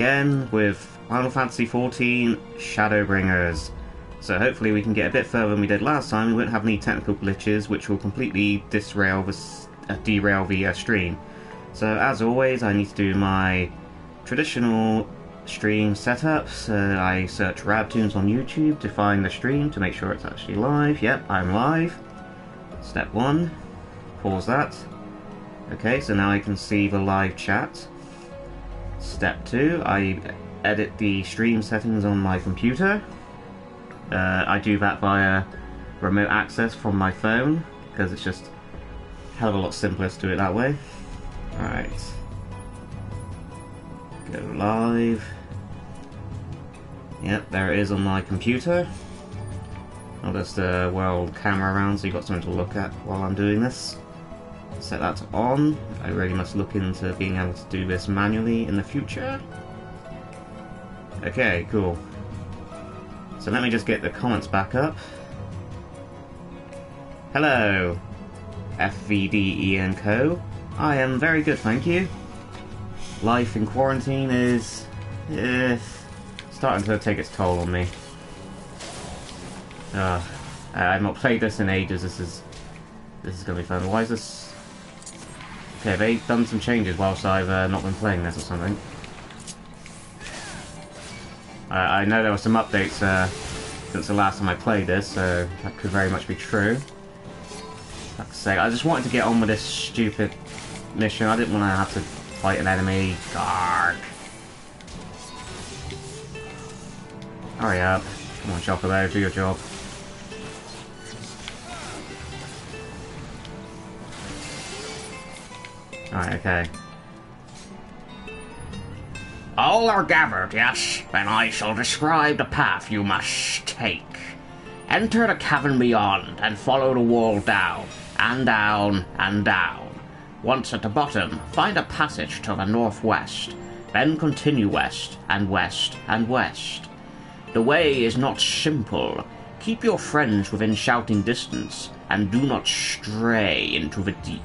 again with Final Fantasy XIV Shadowbringers. So hopefully we can get a bit further than we did last time. We won't have any technical glitches which will completely derail the stream. So as always, I need to do my traditional stream setup. So I search RAB-Toons on YouTube to find the stream to make sure it's actually live. Yep, I'm live. Step 1, pause that. Okay, so now I can see the live chat. Step 2, I edit the stream settings on my computer. I do that via remote access from my phone, because it's just a hell of a lot simpler to do it that way. Alright. Go live. Yep, there it is on my computer. I'll just whirl the camera around so you've got something to look at while I'm doing this. Set that to on. I really must look into being able to do this manually in the future. Okay, cool. So let me just get the comments back up. Hello, FVD and Co. I am very good, thank you. Life in quarantine is starting to take its toll on me. I've not played this in ages. This is going to be fun. Why is this? Okay, they've done some changes whilst I've not been playing this or something. I know there were some updates since the last time I played this, so that could very much be true. Like I say, I just wanted to get on with this stupid mission. I didn't want to have to fight an enemy. Garg. Hurry up. Come on, Chocobo, do your job. Alright, okay. All are gathered, yes? Then I shall describe the path you must take. Enter the cavern beyond, and follow the wall down, and down, and down. Once at the bottom, find a passage to the northwest. Then continue west, and west, and west. The way is not simple. Keep your friends within shouting distance, and do not stray into the deep.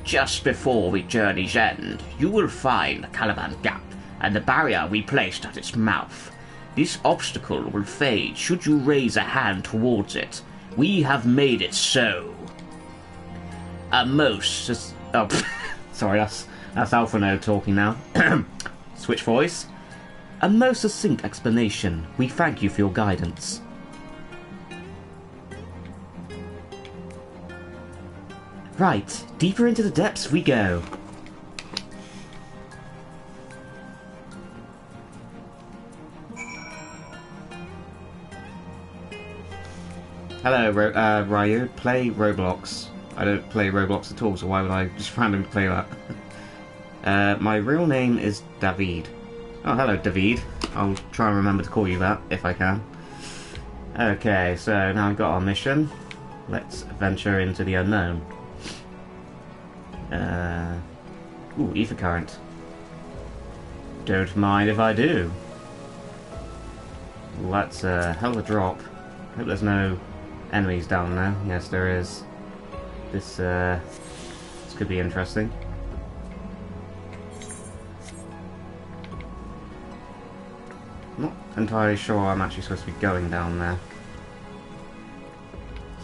Just before the journey's end, you will find the Caliban Gap, and the barrier we placed at its mouth. This obstacle will fade should you raise a hand towards it. We have made it so. Sorry, that's Alphano talking now. Switch voice. A most succinct explanation. We thank you for your guidance. Right, deeper into the depths we go. Hello, Ryu. Play Roblox. I don't play Roblox at all, so why would I just randomly play that? My real name is David. Oh, hello, David. I'll try and remember to call you that, if I can. Okay, so now I've got our mission. Let's venture into the unknown. Ooh, ether current. Don't mind if I do. Well, that's a hell of a drop. Hope there's no enemies down there. Yes, there is. This could be interesting. Not entirely sure I'm actually supposed to be going down there.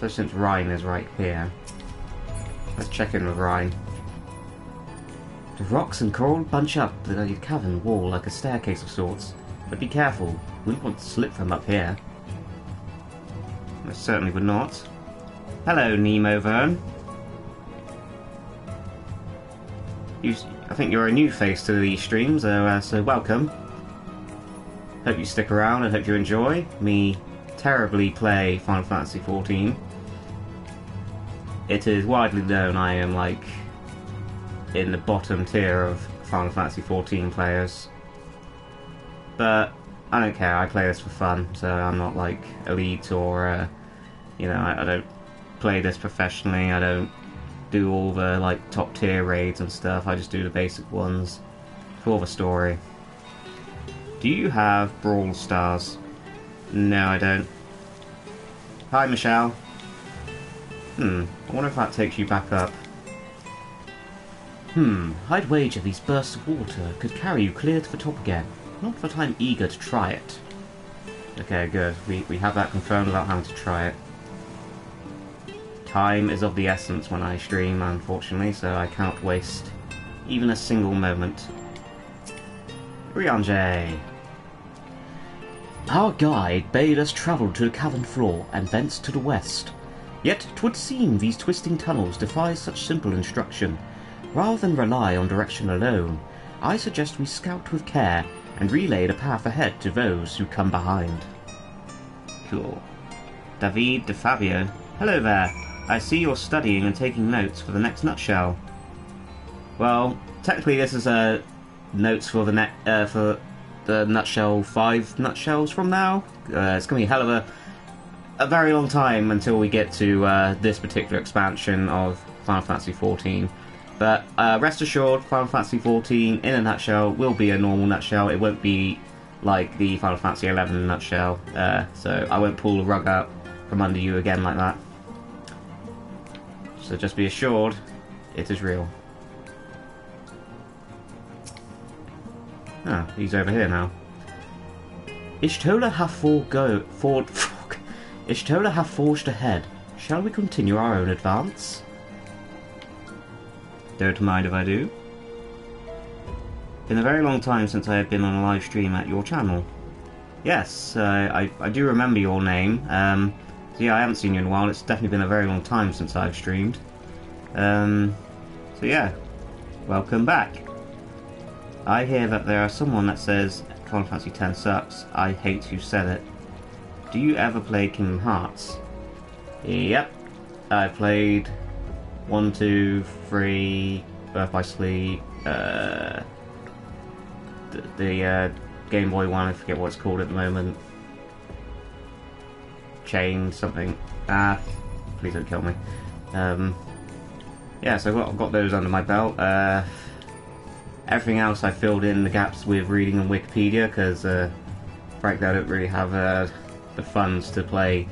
So since Rhine is right here, let's check in with Rhine. The rocks and coral bunch up the cavern wall like a staircase of sorts, but be careful, we wouldn't want to slip from up here. I certainly would not. Hello, Nemo Vern. I think you're a new face to these streams, so welcome. Hope you stick around and hope you enjoy me terribly play Final Fantasy XIV. It is widely known I am like in the bottom tier of Final Fantasy XIV players. But I don't care, I play this for fun, so I'm not like elite or, you know, I don't play this professionally, I don't do all the like top tier raids and stuff, I just do the basic ones for the story. Do you have Brawl Stars? No, I don't. Hi, Michelle. I wonder if that takes you back up. I'd wager these bursts of water could carry you clear to the top again. Not that I'm eager to try it. Okay, good. We have that confirmed without having to try it. Time is of the essence when I stream, unfortunately, so I can't waste even a single moment. Rianjay! Our guide bade us travel to the cavern floor, and thence to the west. Yet 'twould seem these twisting tunnels defy such simple instruction. Rather than rely on direction alone, I suggest we scout with care, and relay the path ahead to those who come behind. Cool. David de Fabio. Hello there. I see you're studying and taking notes for the next nutshell. Well, technically this is notes for the nutshell 5 nutshells from now. It's going to be a hell of a very long time until we get to this particular expansion of Final Fantasy XIV. But rest assured, Final Fantasy XIV in a nutshell will be a normal nutshell. It won't be like the Final Fantasy XI nutshell. So I won't pull the rug out from under you again like that. So just be assured, it is real. Ah, he's over here now. Ishtola hath forged ahead. Shall we continue our own advance? Don't mind if I do. Been a very long time since I have been on a live stream at your channel. Yes, I do remember your name. So yeah, I haven't seen you in a while. It's definitely been a very long time since I've streamed. So yeah, welcome back. I hear that there are someone that says Final Fantasy X sucks. I hate who said it. Do you ever play Kingdom Hearts? Yep. I played 1, 2, 3, Birth by Sleep, the Game Boy one, I forget what it's called at the moment. Chain something. Ah, please don't kill me. Yeah, so I've got those under my belt. Everything else I filled in the gaps with reading on Wikipedia, because frankly I don't really have the funds to play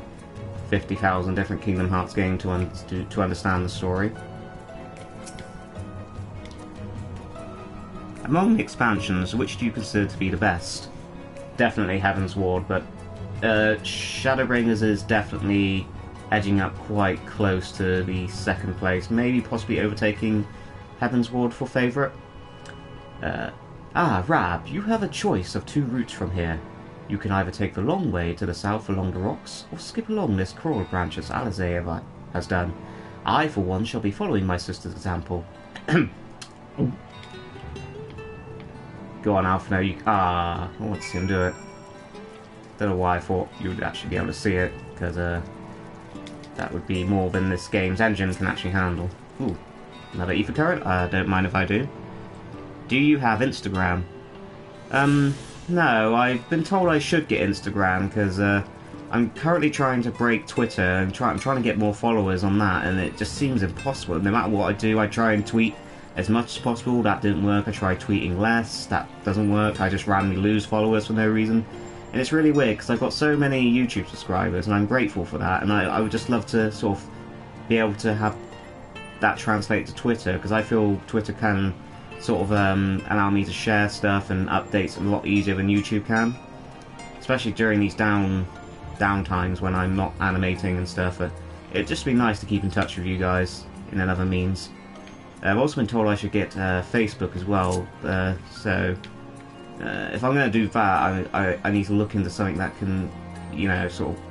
50,000 different Kingdom Hearts games to understand the story. Among the expansions, which do you consider to be the best? Definitely Heaven's Ward, but Shadowbringers is definitely edging up quite close to the second place, maybe possibly overtaking Heaven's Ward for favourite. Rab, you have a choice of 2 routes from here. You can either take the long way to the south along the rocks, or skip along this coral branch as Alizé has done. I, for one, shall be following my sister's example. Go on, Alpha, no, I want to see him do it. Don't know why I thought you would actually be able to see it, because that would be more than this game's engine can actually handle. Ooh, another ether current? Don't mind if I do. Do you have Instagram? No, I've been told I should get Instagram, because I'm currently trying to break Twitter, and I'm trying to get more followers on that, and it just seems impossible. No matter what I do, I try and tweet as much as possible, that didn't work. I try tweeting less, that doesn't work. I just randomly lose followers for no reason. And it's really weird, because I've got so many YouTube subscribers, and I'm grateful for that, and I would just love to sort of be able to have that translate to Twitter, because I feel Twitter can sort of allow me to share stuff and updates a lot easier than YouTube can, especially during these down times when I'm not animating and stuff. It'd just be nice to keep in touch with you guys in another means. I've also been told I should get Facebook as well, so if I'm going to do that, I need to look into something that can, you know, sort of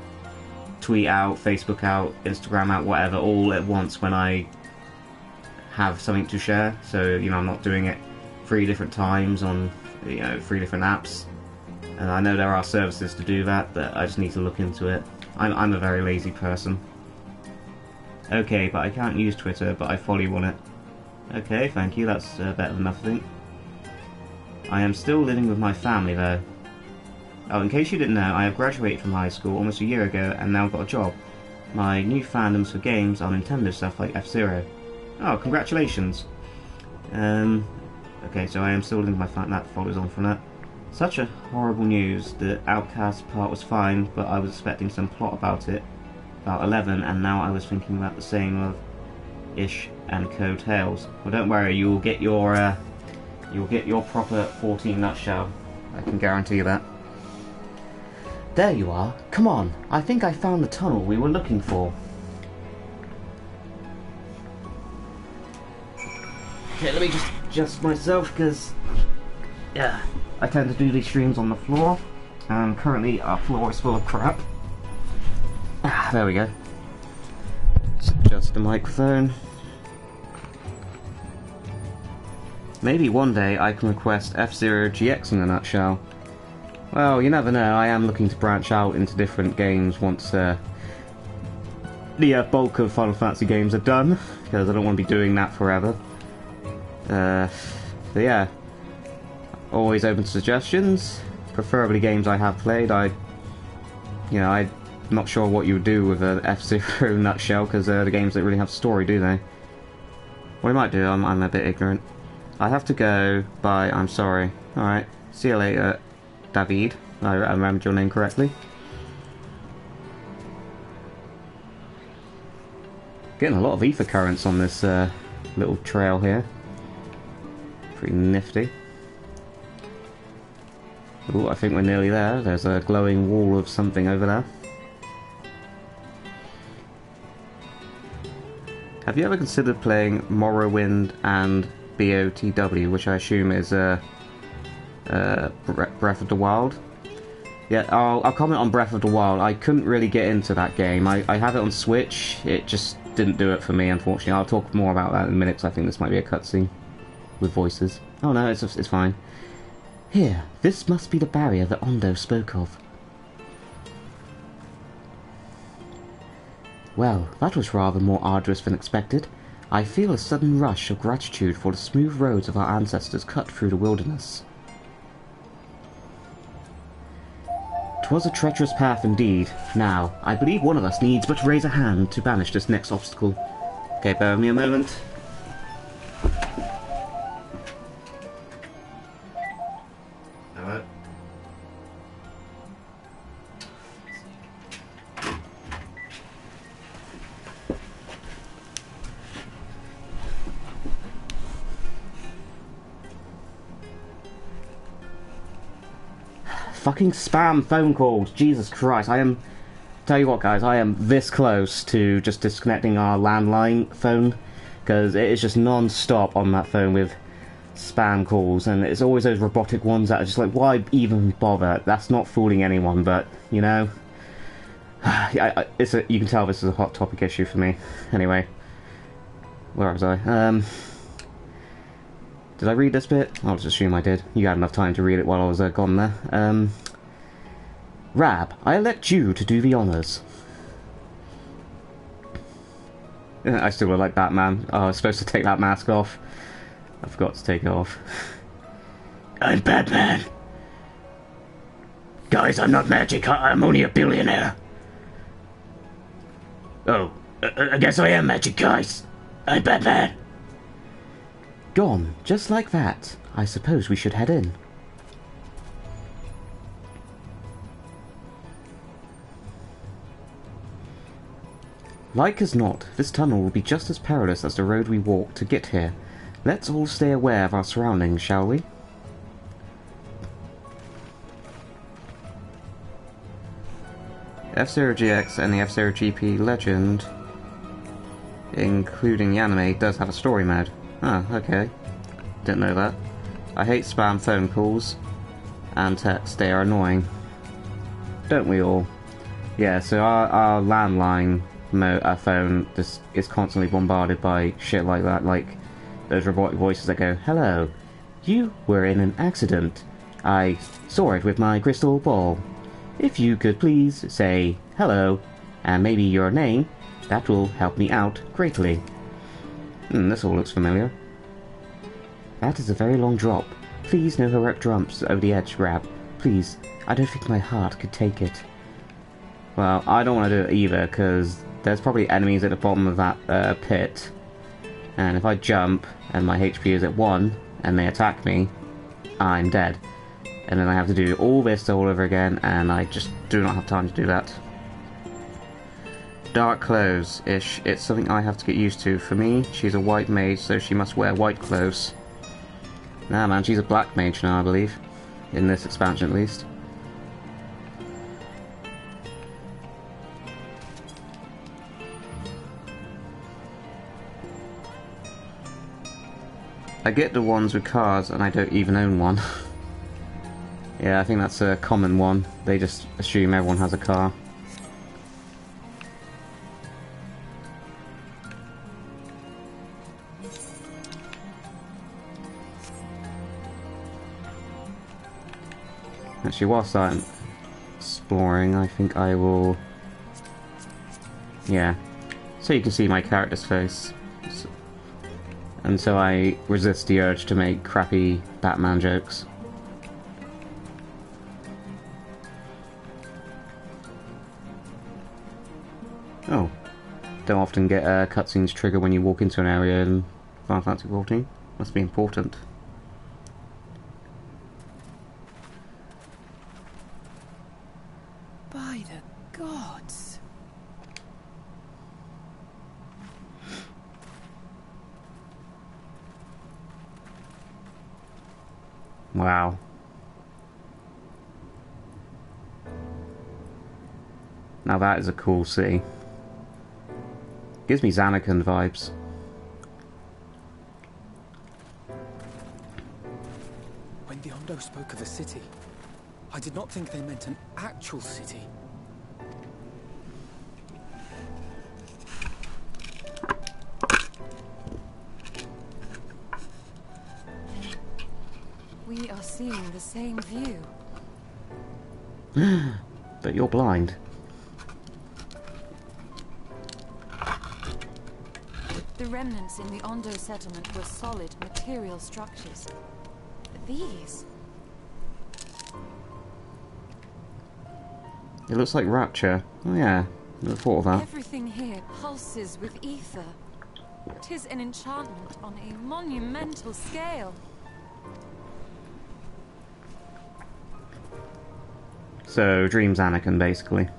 tweet out, Facebook out, Instagram out, whatever, all at once when I have something to share. So, you know, I'm not doing it 3 different times on, you know, 3 different apps. And I know there are services to do that, but I just need to look into it. I'm a very lazy person. Okay, but I can't use Twitter, but I follow you on it. Okay, thank you, that's better than nothing. I am still living with my family though. Oh, in case you didn't know, I have graduated from high school almost a year ago and now got a job. My new fandoms for games are Nintendo stuff like F-Zero. Oh, congratulations. Okay, so I am still living with my family, that follows on from that. Such a horrible news. The Outcast part was fine, but I was expecting some plot about it. About 11, and now I was thinking about the same of Ish and Co Tales. Well, don't worry, you'll get your proper 14 nutshell. I can guarantee you that. There you are. Come on. I think I found the tunnel we were looking for. Okay, let me just adjust myself, because yeah, I tend to do these streams on the floor, and currently our floor is full of crap. Ah, there we go. Let's adjust the microphone. Maybe one day I can request F-Zero GX in a nutshell. Well, you never know. I am looking to branch out into different games once the bulk of Final Fantasy games are done, because I don't want to be doing that forever. But yeah, always open to suggestions, preferably games I have played. I'm not sure what you would do with an F-Zero nutshell, because the games don't really have story, do they? What I might do, I'm a bit ignorant. I have to go, bye, I'm sorry. Alright, see you later, David. I remembered your name correctly. Getting a lot of ether currents on this little trail here. Pretty nifty. Ooh, I think we're nearly there. There's a glowing wall of something over there. Have you ever considered playing Morrowind and BOTW, which I assume is Breath of the Wild? Yeah, I'll comment on Breath of the Wild. I couldn't really get into that game. I have it on Switch. It just didn't do it for me, unfortunately. I'll talk more about that in a minute, because I think this might be a cutscene with voices. Oh no, it's fine. Here, this must be the barrier that Ondo spoke of. Well, that was rather more arduous than expected. I feel a sudden rush of gratitude for the smooth roads of our ancestors cut through the wilderness. 'Twas a treacherous path indeed. Now, I believe one of us needs but to raise a hand to banish this next obstacle. Okay, bear with me a moment. Alright. Fucking spam phone calls. Jesus Christ. Tell you what, guys, I am this close to just disconnecting our landline phone, because it is just non-stop on that phone with spam calls, and it's always those robotic ones that are just like, why even bother? That's not fooling anyone, but, you know, you can tell this is a hot topic issue for me. Anyway, where was I? Did I read this bit? I'll just assume I did. You had enough time to read it while I was gone there. Rab, I elect you to do the honours. I still look like Batman. Oh, I was supposed to take that mask off. I forgot to take it off. I'm Batman. Guys, I'm not magic. I'm only a billionaire. Oh, I guess I am magic, guys. I'm Batman. Gone, just like that. I suppose we should head in. Like as not, this tunnel will be just as perilous as the road we walked to get here. Let's all stay aware of our surroundings, shall we? F-Zero GX and the F-Zero GP Legend, including the anime, does have a story mode. Oh, okay. Didn't know that. I hate spam phone calls and text. They are annoying. Don't we all? Yeah, so our landline phone just is constantly bombarded by shit like that, like those robotic voices that go, "Hello, you were in an accident. I saw it with my crystal ball. If you could please say hello, and maybe your name, that will help me out greatly." This all looks familiar. That is a very long drop. Please no heroic jumps over the edge, Rab. Please, I don't think my heart could take it. Well, I don't want to do it either, because there's probably enemies at the bottom of that pit. And if I jump, and my HP is at 1, and they attack me, I'm dead. And then I have to do all this all over again, and I just do not have time to do that. Dark clothes-ish. It's something I have to get used to. For me, she's a white mage, so she must wear white clothes. Nah, man, she's a black mage now, I believe. in this expansion at least. I get the ones with cars and I don't even own one. Yeah, I think that's a common one. They just assume everyone has a car. Actually, whilst I'm exploring, I think I will... Yeah. So you can see my character's face. And so I resist the urge to make crappy Batman jokes. Oh. Don't often get cutscenes trigger when you walk into an area in Final Fantasy XIV. Must be important. By the gods. Wow. Now that is a cool city. Gives me Xanacan vibes. When the Ondo spoke of a city, I did not think they meant an actual city. We are seeing the same view. But you're blind. The remnants in the Ondo settlement were solid material structures. But these... It looks like Rapture. Oh yeah, never thought of that. Everything here pulses with ether. 'Tis an enchantment on a monumental scale. So, Dreams Anakin, basically.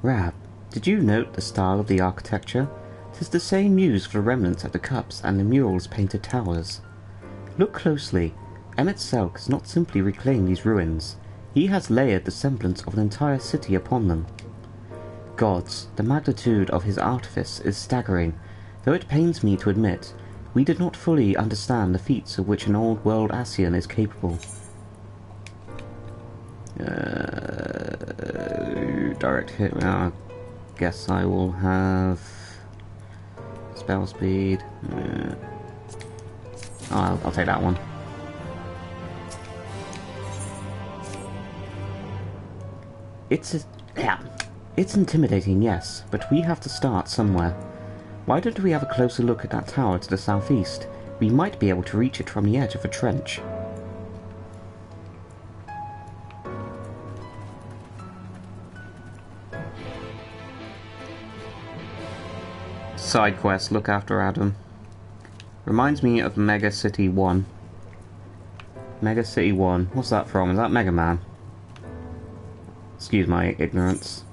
Rab, did you note the style of the architecture? 'Tis the same used for the remnants at the cups and the murals painted towers. Look closely. Emmett Selk has not simply reclaimed these ruins. He has layered the semblance of an entire city upon them. Gods, the magnitude of his artifice is staggering, though it pains me to admit, we did not fully understand the feats of which an old-world Ascian is capable. Direct hit. I guess I will have spell speed. Oh, I'll take that one. It's intimidating, yes, but we have to start somewhere. Why don't we have a closer look at that tower to the southeast? We might be able to reach it from the edge of a trench. Side quest, look after Adam. Reminds me of Mega City 1. Mega City 1. What's that from? Is that Mega Man? Excuse my ignorance.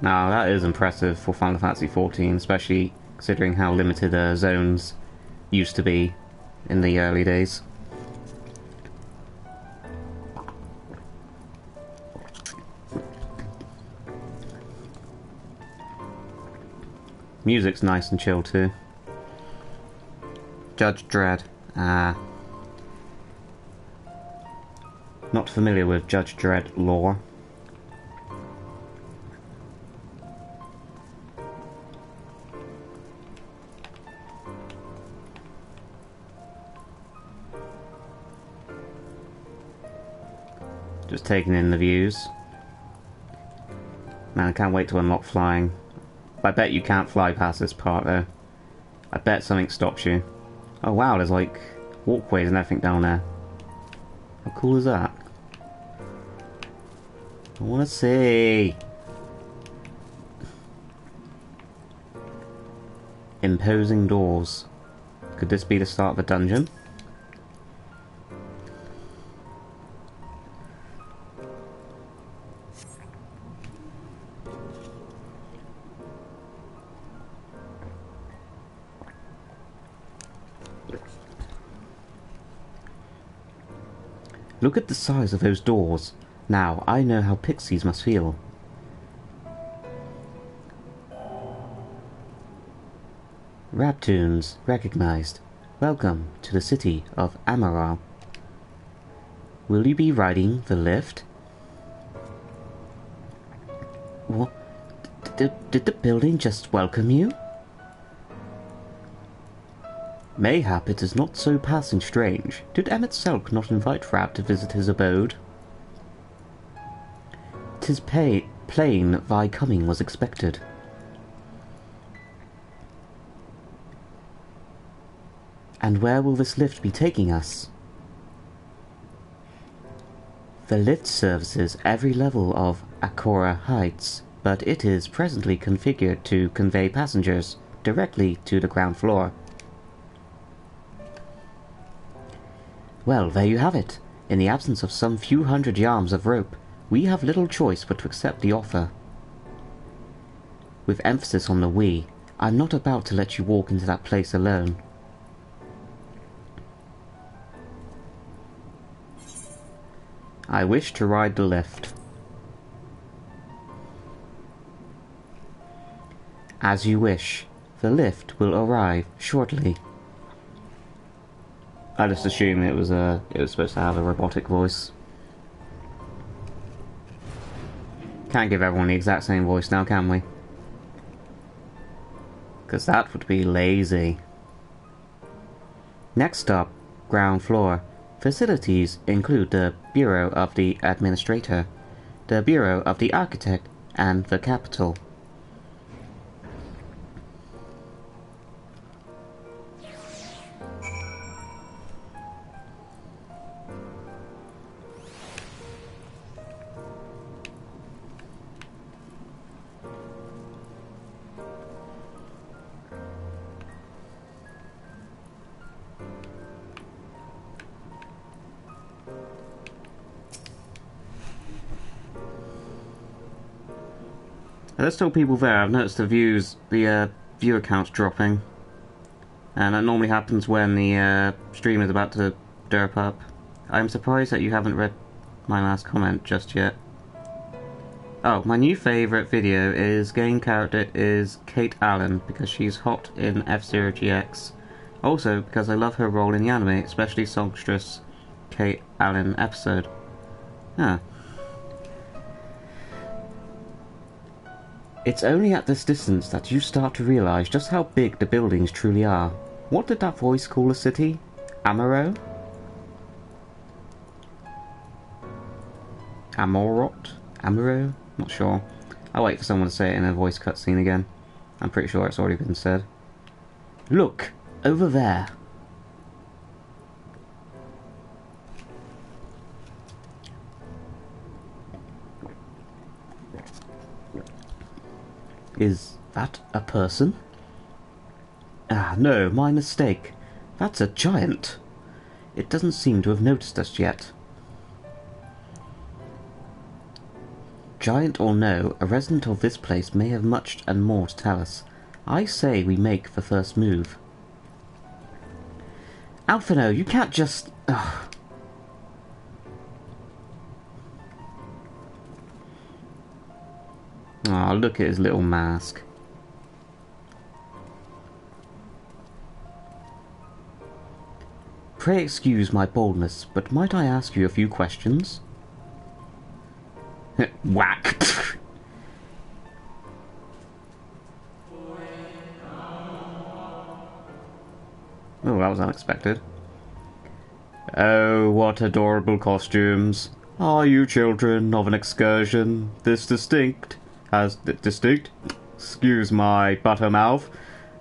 Now that is impressive for Final Fantasy XIV, especially considering how limited zones used to be in the early days. Music's nice and chill too. Judge Dredd. Not familiar with Judge Dredd lore. Just taking in the views. Man, I can't wait to unlock flying. I bet you can't fly past this part though. I bet something stops you. Oh wow, there's like walkways and everything down there. How cool is that? I wanna see! Imposing doors. Could this be the start of a dungeon? Look at the size of those doors. Now, I know how pixies must feel. Rabtoons recognized. Welcome to the city of Amaral. Will you be riding the lift? What? Did the building just welcome you? Mayhap it is not so passing strange. Did Emmet Selk not invite Rab to visit his abode? 'Tis plain thy coming was expected. And where will this lift be taking us? The lift services every level of Akora Heights, but it is presently configured to convey passengers directly to the ground floor. Well, there you have it. In the absence of some few hundred yards of rope, we have little choice but to accept the offer. With emphasis on the we, I'm not about to let you walk into that place alone. I wish to ride the lift. As you wish. The lift will arrive shortly. I just assumed it was supposed to have a robotic voice. Can't give everyone the exact same voice now, can we? Because that would be lazy. Next up, ground floor. Facilities include the Bureau of the Administrator, the Bureau of the Architect, and the Capital. There's still people there. I've noticed the viewer count's dropping, and that normally happens when the stream is about to derp up. I'm surprised that you haven't read my last comment just yet. Oh, my new favourite video is game character is Kate Allen because she's hot in F-Zero GX. Also because I love her role in the anime, especially songstress Kate Allen episode. Ah. It's only at this distance that you start to realise just how big the buildings truly are. What did that voice call the city? Amaro? Amourot? Amaro? Not sure. I'll wait for someone to say it in a voice cutscene again. I'm pretty sure it's already been said. Look! Over there! Is that a person? Ah, no, my mistake. That's a giant. It doesn't seem to have noticed us yet. Giant or no, a resident of this place may have much and more to tell us. I say we make the first move. Alphino, you can't just... Ugh. Aw, oh, look at his little mask. Pray excuse my boldness, but might I ask you a few questions? Whack! Oh, that was unexpected. Oh, what adorable costumes. Are you children of an excursion this distinct? Excuse my buttermouth.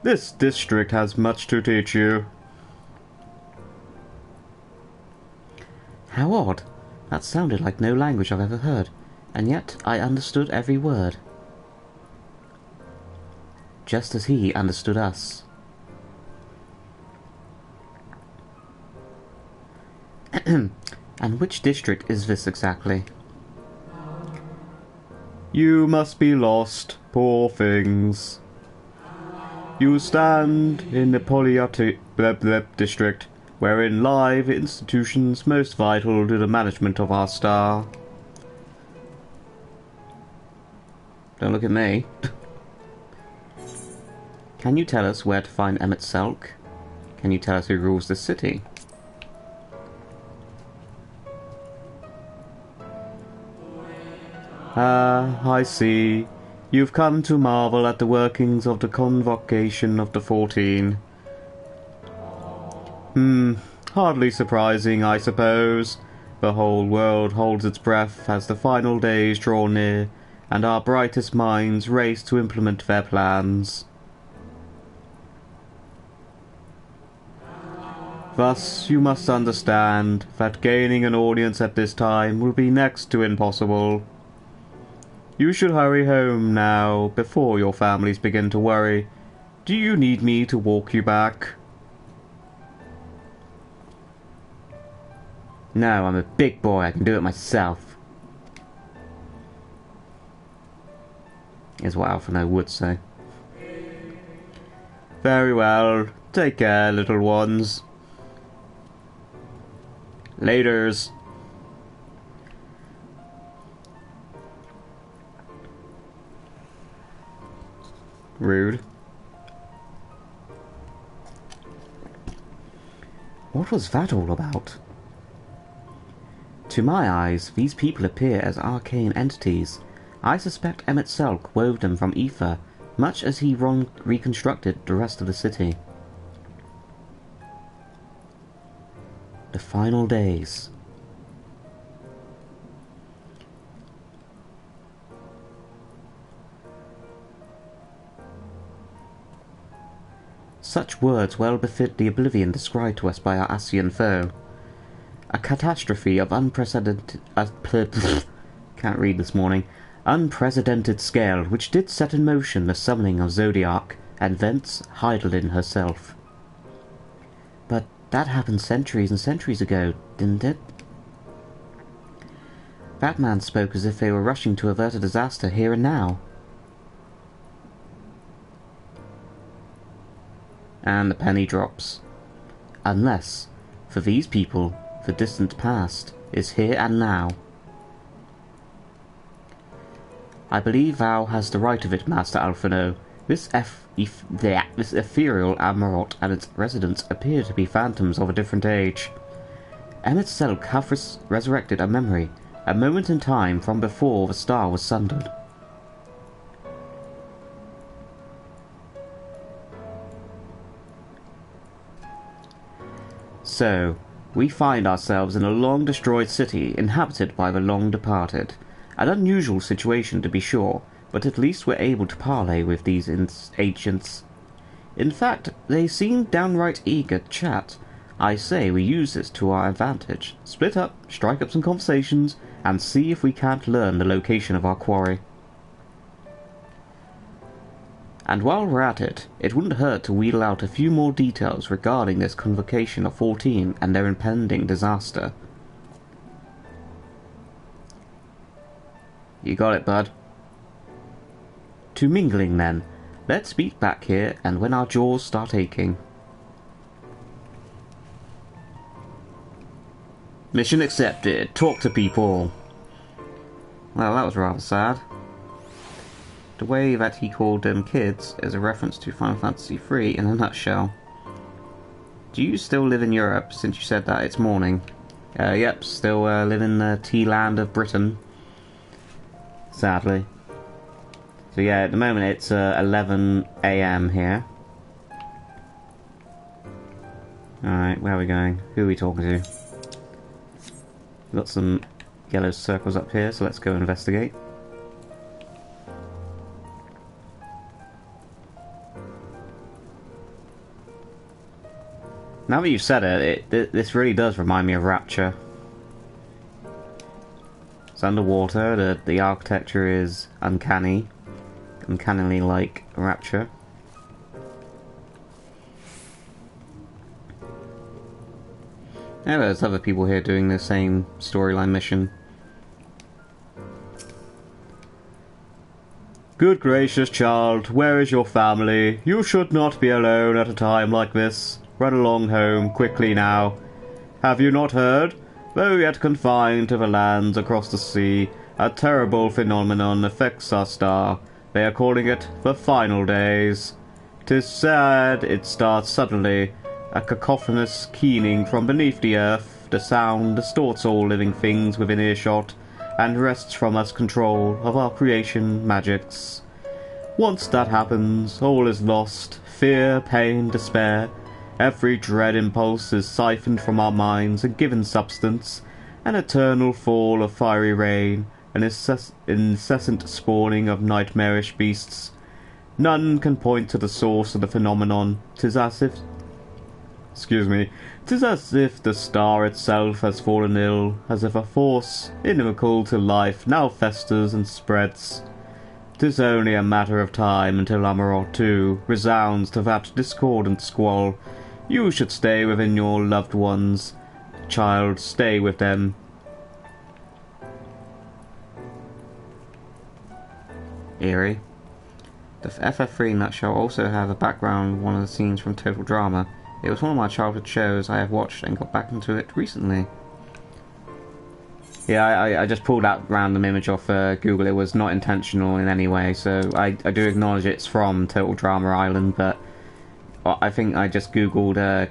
This district has much to teach you. How odd. That sounded like no language I've ever heard, and yet I understood every word. Just as he understood us. And which district is this exactly? You must be lost, poor things. You stand in the Polyatic district, wherein lie the institutions most vital to the management of our star. Don't look at me. Can you tell us where to find Emmett Selk? Can you tell us who rules this city? Ah, I see. You've come to marvel at the workings of the Convocation of the 14. Hardly surprising, I suppose. The whole world holds its breath as the final days draw near, and our brightest minds race to implement their plans. Thus, you must understand that gaining an audience at this time will be next to impossible. You should hurry home now, before your families begin to worry. Do you need me to walk you back? No, I'm a big boy, I can do it myself. Is what Alphino would say. Very well, take care, little ones. Laters. Rude. What was that all about? To my eyes, these people appear as arcane entities. I suspect Emmett Selk wove them from ether, much as he reconstructed the rest of the city. The final days. Such words well befit the oblivion described to us by our Asian foe. A catastrophe of unprecedented... can't read this morning. Unprecedented scale, which did set in motion the summoning of Zodiac, and thence Heidelin herself. But that happened centuries and centuries ago, didn't it? Batman spoke as if they were rushing to avert a disaster here and now. And the penny drops. Unless, for these people, the distant past is here and now. I believe thou hast the right of it, Master Alphino. This ethereal Amarot and its residents appear to be phantoms of a different age. Emmett Selk hath resurrected a memory, a moment in time from before the star was sundered. So, we find ourselves in a long-destroyed city inhabited by the long-departed. An unusual situation, to be sure, but at least we're able to parley with these ancients. In fact, they seem downright eager to chat. I say we use this to our advantage. Split up, strike up some conversations, and see if we can't learn the location of our quarry. And while we're at it, it wouldn't hurt to wheedle out a few more details regarding this Convocation of 14 and their impending disaster. You got it, bud. To mingling, then. Let's beat back here, and when our jaws start aching. Mission accepted. Talk to people. Well, that was rather sad. The way that he called them kids is a reference to Final Fantasy III in a nutshell. Do you still live in Europe, since you said that it's morning? Yep, still live in the tea land of Britain. Sadly. So yeah, at the moment it's 11 AM here. Alright, where are we going? Who are we talking to? We've got some yellow circles up here, so let's go investigate. Now that you've said it, this really does remind me of Rapture. It's underwater. The architecture is uncannily like Rapture. Yeah, there's other people here doing the same storyline mission. Good gracious, child, where is your family? You should not be alone at a time like this. Run along home, quickly now. Have you not heard? Though yet confined to the lands across the sea, a terrible phenomenon affects our star. They are calling it the final days. 'Tis sad it starts suddenly, a cacophonous keening from beneath the earth. The sound distorts all living things within earshot, and wrests from us control of our creation magics. Once that happens, all is lost. Fear, pain, despair. Every dread impulse is siphoned from our minds and given substance. An eternal fall of fiery rain, an incessant spawning of nightmarish beasts. None can point to the source of the phenomenon. 'Tis as if the star itself has fallen ill, as if a force inimical to life now festers and spreads. 'Tis only a matter of time until Amarot too resounds to that discordant squall. You should stay within your loved ones. Child, stay with them. Eerie. The FF3 nutshell also has a background of one of the scenes from Total Drama. It was one of my childhood shows I have watched and got back into it recently. Yeah, I just pulled that random image off Google. It was not intentional in any way, so I do acknowledge it's from Total Drama Island, but I think I just googled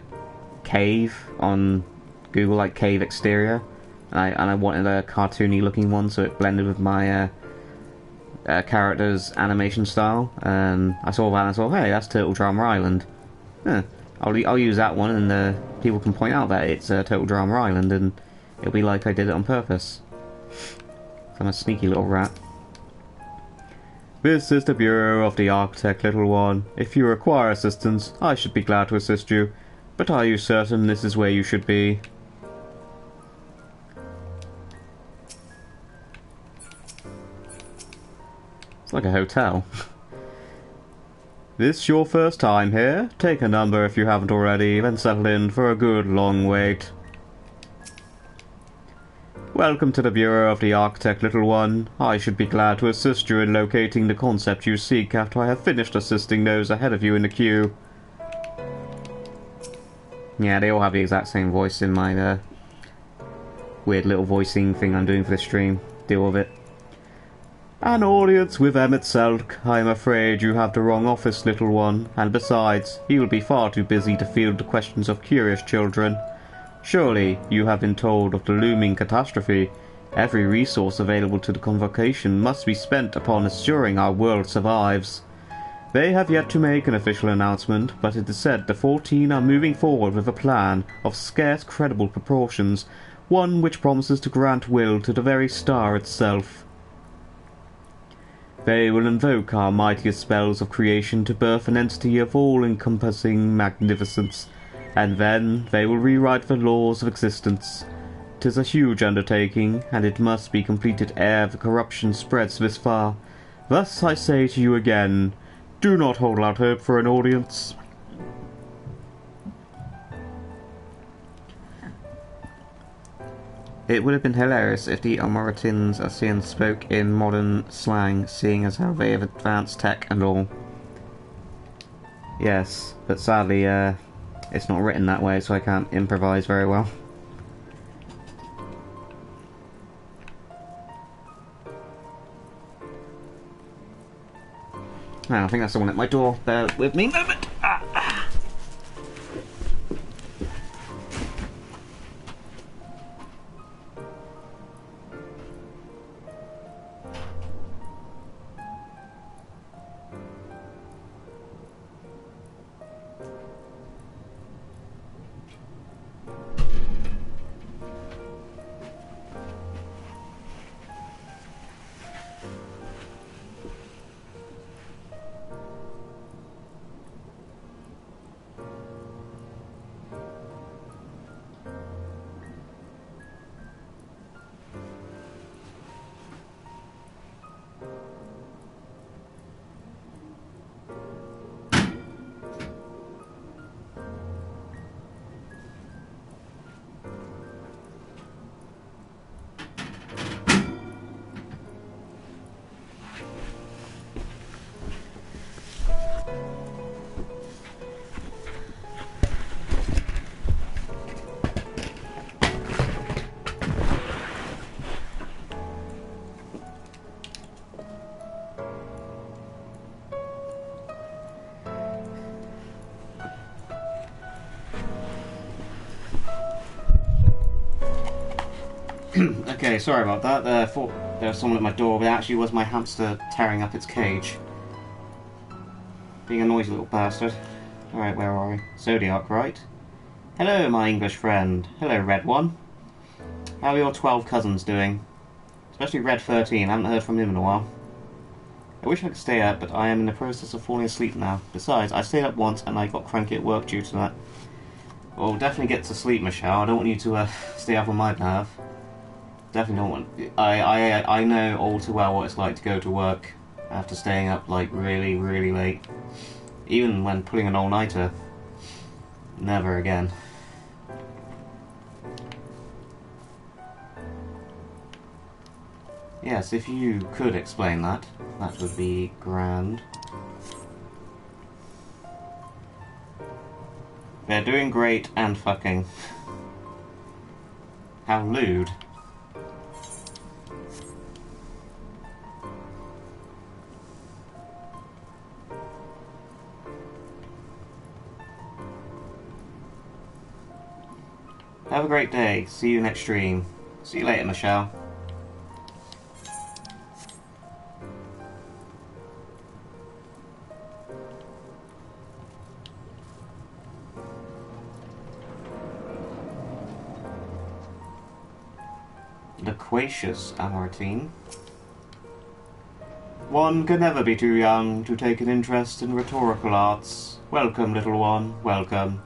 cave on Google, like cave exterior, and I wanted a cartoony looking one, so it blended with my character's animation style, and I saw that and I thought, hey, that's Total Drama Island. Huh. I'll use that one, and people can point out that it's Total Drama Island, and it'll be like I did it on purpose. I'm a sneaky little rat. This is the Bureau of the Architect, little one. If you require assistance, I should be glad to assist you. But are you certain this is where you should be? It's like a hotel. This your first time here? Take a number if you haven't already, then settle in for a good long wait. Welcome to the Bureau of the Architect, little one. I should be glad to assist you in locating the concept you seek after I have finished assisting those ahead of you in the queue. Yeah, they all have the exact same voice in my weird little voicing thing I'm doing for the stream. Deal with it. An audience with Emmett Selk. I am afraid you have the wrong office, little one, and besides, he will be far too busy to field the questions of curious children. Surely, you have been told of the looming catastrophe. Every resource available to the convocation must be spent upon assuring our world survives. They have yet to make an official announcement, but it is said the 14 are moving forward with a plan of scarce credible proportions, one which promises to grant will to the very star itself. They will invoke our mightiest spells of creation to birth an entity of all-encompassing magnificence, and then they will rewrite the laws of existence. 'Tis a huge undertaking, and it must be completed ere the corruption spreads this far. Thus I say to you again, do not hold out hope for an audience. It would have been hilarious if the Almoratins Asians spoke in modern slang, seeing as how they have advanced tech and all. Yes, but sadly, it's not written that way, so I can't improvise very well. Now, I think that's the one at my door. Bear with me a moment. Okay, sorry about that. I thought there was someone at my door, but it actually was my hamster tearing up its cage. Being a noisy little bastard. Alright, where are we? Zodiac, right? Hello, my English friend. Hello, Red One. How are your 12 cousins doing? Especially Red 13, I haven't heard from him in a while. I wish I could stay up, but I am in the process of falling asleep now. Besides, I stayed up once and I got cranky at work due to that. Well, definitely get to sleep, Michelle. I don't want you to stay up on my behalf. Definitely don't want... I know all too well what it's like to go to work after staying up, like, really, really late. Even when pulling an all-nighter. Never again. Yes, if you could explain that, that would be grand. They're doing great and fucking. How lewd. Have a great day. See you next stream. See you later, Michelle. Loquacious Amartine. One can never be too young to take an interest in rhetorical arts. Welcome, little one, welcome.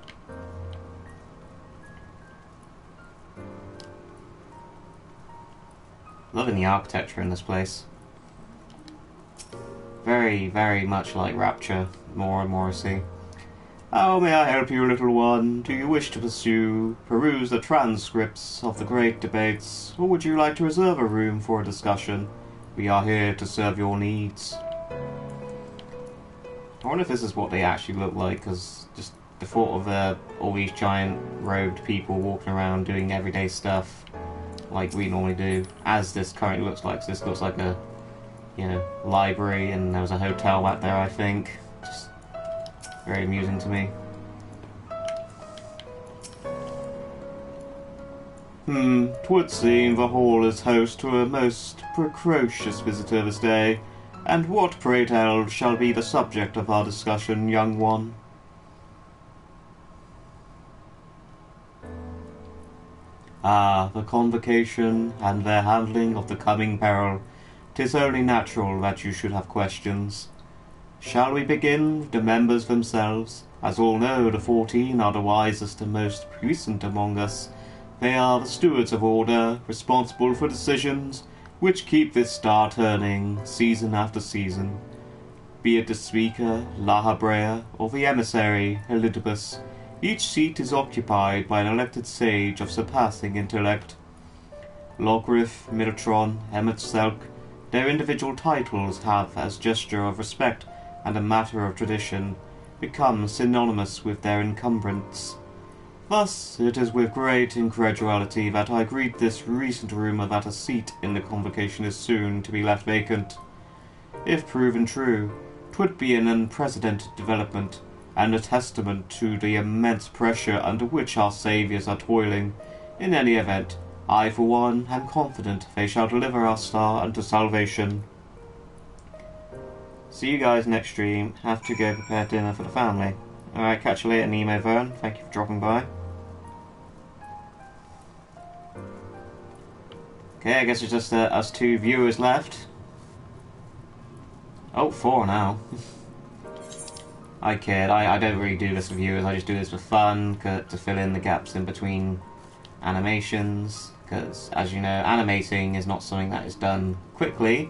Loving the architecture in this place. Very, very much like Rapture, more and more I see. How may I help you, little one? Do you wish to peruse the transcripts of the great debates, or would you like to reserve a room for a discussion? We are here to serve your needs. I wonder if this is what they actually look like, because just the thought of all these giant robed people walking around doing everyday stuff like we normally do, as this currently looks like. So this looks like a, you know, library, and there was a hotel back there, I think. Just very amusing to me. Twould seem the hall is host to a most precocious visitor this day. And what, pray tell, shall be the subject of our discussion, young one? Ah, the convocation and their handling of the coming peril. 'Tis only natural that you should have questions. Shall we begin with the members themselves? As all know, the 14 are the wisest and most puissant among us. They are the stewards of order, responsible for decisions which keep this star turning season after season. Be it the speaker, La Habrea, or the emissary, Elidibus, each seat is occupied by an elected sage of surpassing intellect. Logrif, Middletron, Emetselk, their individual titles have, as gesture of respect and a matter of tradition, become synonymous with their encumbrance. Thus, it is with great incredulity that I greet this recent rumour that a seat in the convocation is soon to be left vacant. If proven true, 'twould be an unprecedented development, and a testament to the immense pressure under which our saviours are toiling. In any event, I for one am confident they shall deliver our star unto salvation. See you guys next stream. Have to go prepare dinner for the family. Alright, catch you later, Nemo Vern. Thank you for dropping by. Okay, I guess it's just us two viewers left. Oh, 4 now. I kid. I don't really do this for viewers. I just do this for fun, to fill in the gaps in between animations. Because, as you know, animating is not something that is done quickly.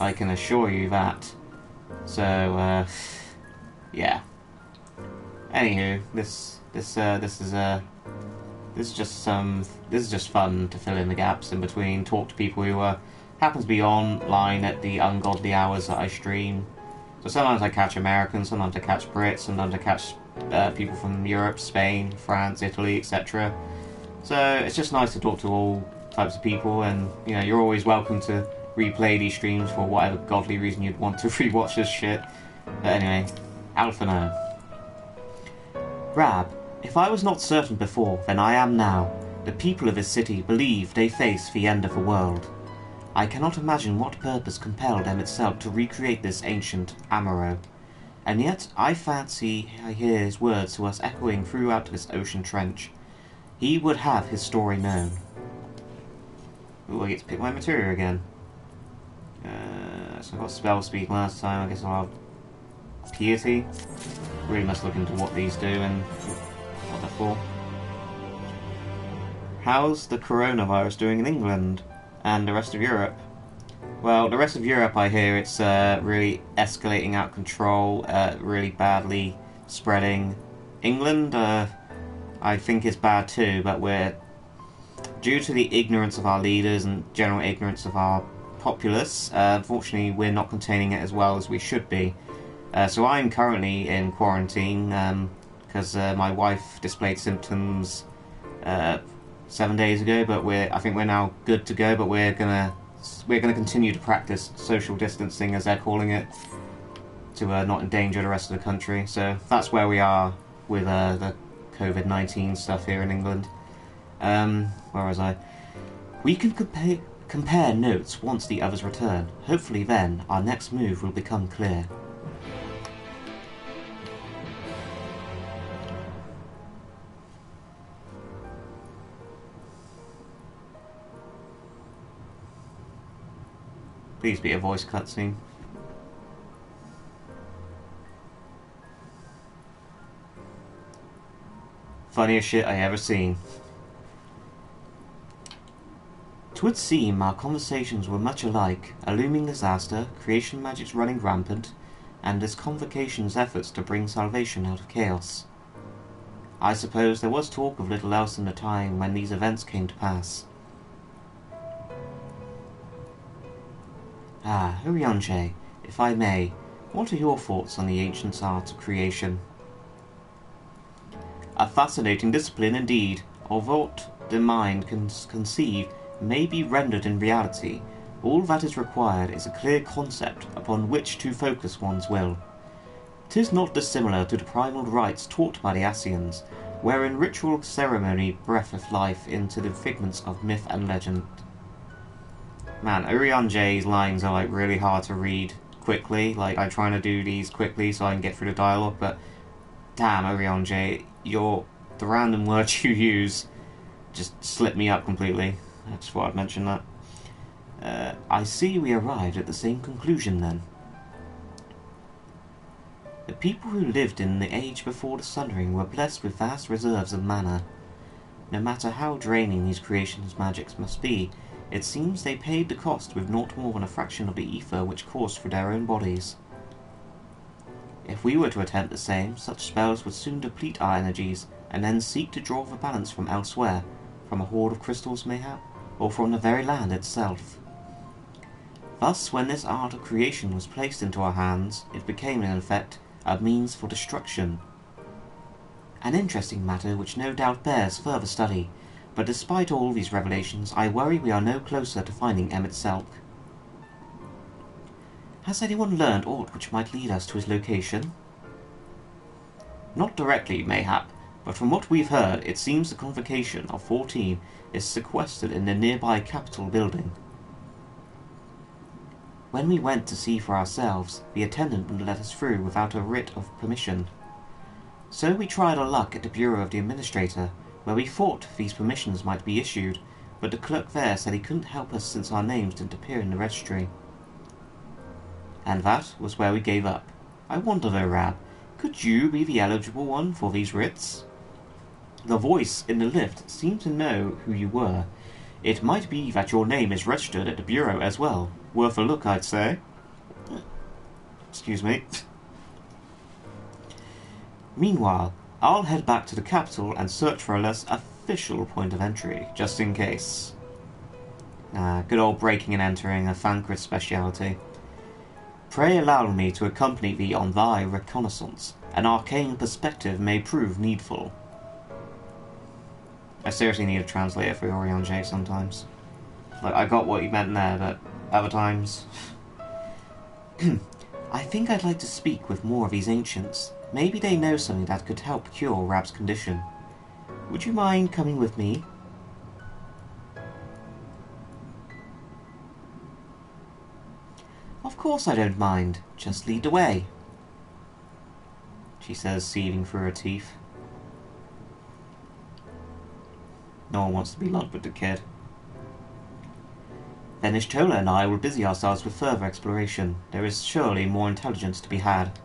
I can assure you that. So, yeah. Anywho, this is just fun to fill in the gaps in between. Talk to people who happen to be online at the ungodly hours that I stream. So sometimes I catch Americans, sometimes I catch Brits, sometimes I catch people from Europe, Spain, France, Italy, etc. So it's just nice to talk to all types of people, and you know, you're always welcome to replay these streams for whatever godly reason you'd want to rewatch this shit. But anyway, out for now. Rab, if I was not certain before, then I am now. The people of this city believe they face the end of the world. I cannot imagine what purpose compelled them itself to recreate this ancient Amourot, and yet I fancy I hear his words to us echoing throughout this ocean trench. He would have his story known. Ooh, I get to pick my material again. So I got spell speed last time, I guess I'll have piety. Really must look into what these do and what they're for. How's the coronavirus doing in England and the rest of Europe? Well, the rest of Europe, I hear it's really escalating out of control, really badly spreading. England, I think is bad too, but we're, due to the ignorance of our leaders and general ignorance of our populace, unfortunately we're not containing it as well as we should be. So I'm currently in quarantine because my wife displayed symptoms 7 days ago, but I think we're now good to go. But we're gonna continue to practice social distancing, as they're calling it, to not endanger the rest of the country. So that's where we are with the COVID-19 stuff here in England. Where was I? We can compare notes once the others return. Hopefully then, our next move will become clear. Please be a voice cutscene. Funniest shit I ever seen. Twould seem our conversations were much alike, a looming disaster, creation magics running rampant, and this convocation's efforts to bring salvation out of chaos. I suppose there was talk of little else in the time when these events came to pass. Ah, Urianger, if I may, what are your thoughts on the ancient art of creation? A fascinating discipline indeed, of what the mind can conceive may be rendered in reality. All that is required is a clear concept upon which to focus one's will. 'Tis not dissimilar to the primal rites taught by the Asians, wherein ritual ceremony breatheth life into the figments of myth and legend. Man, Urianger's lines are like really hard to read quickly. Like, I'm trying to do these quickly so I can get through the dialogue, but damn, Urianger, the random words you use just slip me up completely. I just thought I'd mention that. I see we arrived at the same conclusion then. The people who lived in the age before the Sundering were blessed with vast reserves of mana. No matter how draining these creations' magics must be, it seems they paid the cost with naught more than a fraction of the ether which coursed through their own bodies. If we were to attempt the same, such spells would soon deplete our energies, and then seek to draw the balance from elsewhere, from a hoard of crystals mayhap, or from the very land itself. Thus, when this art of creation was placed into our hands, it became, in effect, a means for destruction. An interesting matter which no doubt bears further study, but despite all these revelations, I worry we are no closer to finding Emmett Selk. Has anyone learned aught which might lead us to his location? Not directly, mayhap, but from what we've heard, it seems the convocation of 14 is sequestered in the nearby Capitol building. When we went to see for ourselves, the attendant wouldn't let us through without a writ of permission. So we tried our luck at the bureau of the administrator, where we thought these permissions might be issued, but the clerk there said he couldn't help us since our names didn't appear in the registry. And that was where we gave up. I wonder though, Rab, could you be the eligible one for these writs? The voice in the lift seemed to know who you were. It might be that your name is registered at the bureau as well. Worth a look, I'd say. Excuse me. Meanwhile, I'll head back to the capital and search for a less official point of entry, just in case. Good old breaking and entering, a Thancred's speciality. Pray allow me to accompany thee on thy reconnaissance. An arcane perspective may prove needful. I seriously need a translator for Urianger sometimes. Like, I got what you meant there, but other times... I think I'd like to speak with more of these ancients. Maybe they know something that could help cure Rab's condition. Would you mind coming with me? Of course I don't mind. Just lead the way, she says, seething through her teeth. No one wants to be lumped with the kid. Then Ishtola and I will busy ourselves with further exploration. There is surely more intelligence to be had.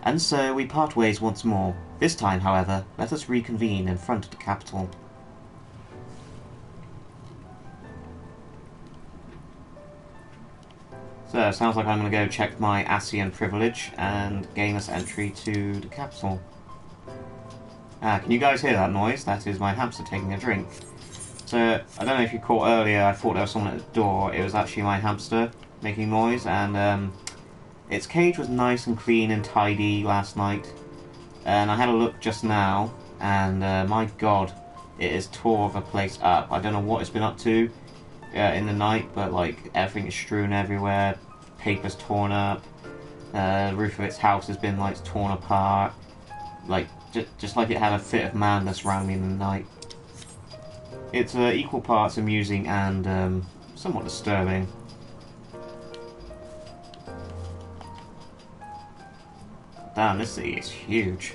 And so we part ways once more. This time, however, let us reconvene in front of the capital. So, it sounds like I'm going to go check my Asian privilege and gain us entry to the capital. Can you guys hear that noise? That is my hamster taking a drink. So, I don't know if you caught earlier, I thought there was someone at the door. It was actually my hamster making noise, and its cage was nice and clean and tidy last night. And I had a look just now, and my god, it has tore the place up. I don't know what it's been up to in the night, but like everything is strewn everywhere, paper's torn up, the roof of its house has been like torn apart, like just like it had a fit of madness around me in the night. It's equal parts amusing and somewhat disturbing. Damn, this city is huge.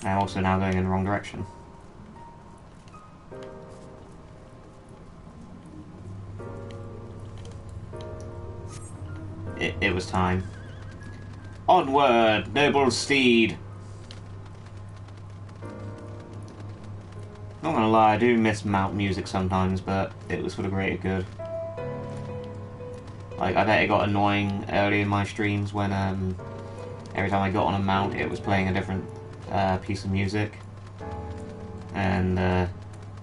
I'm also now going in the wrong direction. It was time. Onward, noble steed! Not gonna lie, I do miss mount music sometimes, but it was for the greater good. Like, I bet it got annoying early in my streams when every time I got on a mount it was playing a different piece of music. And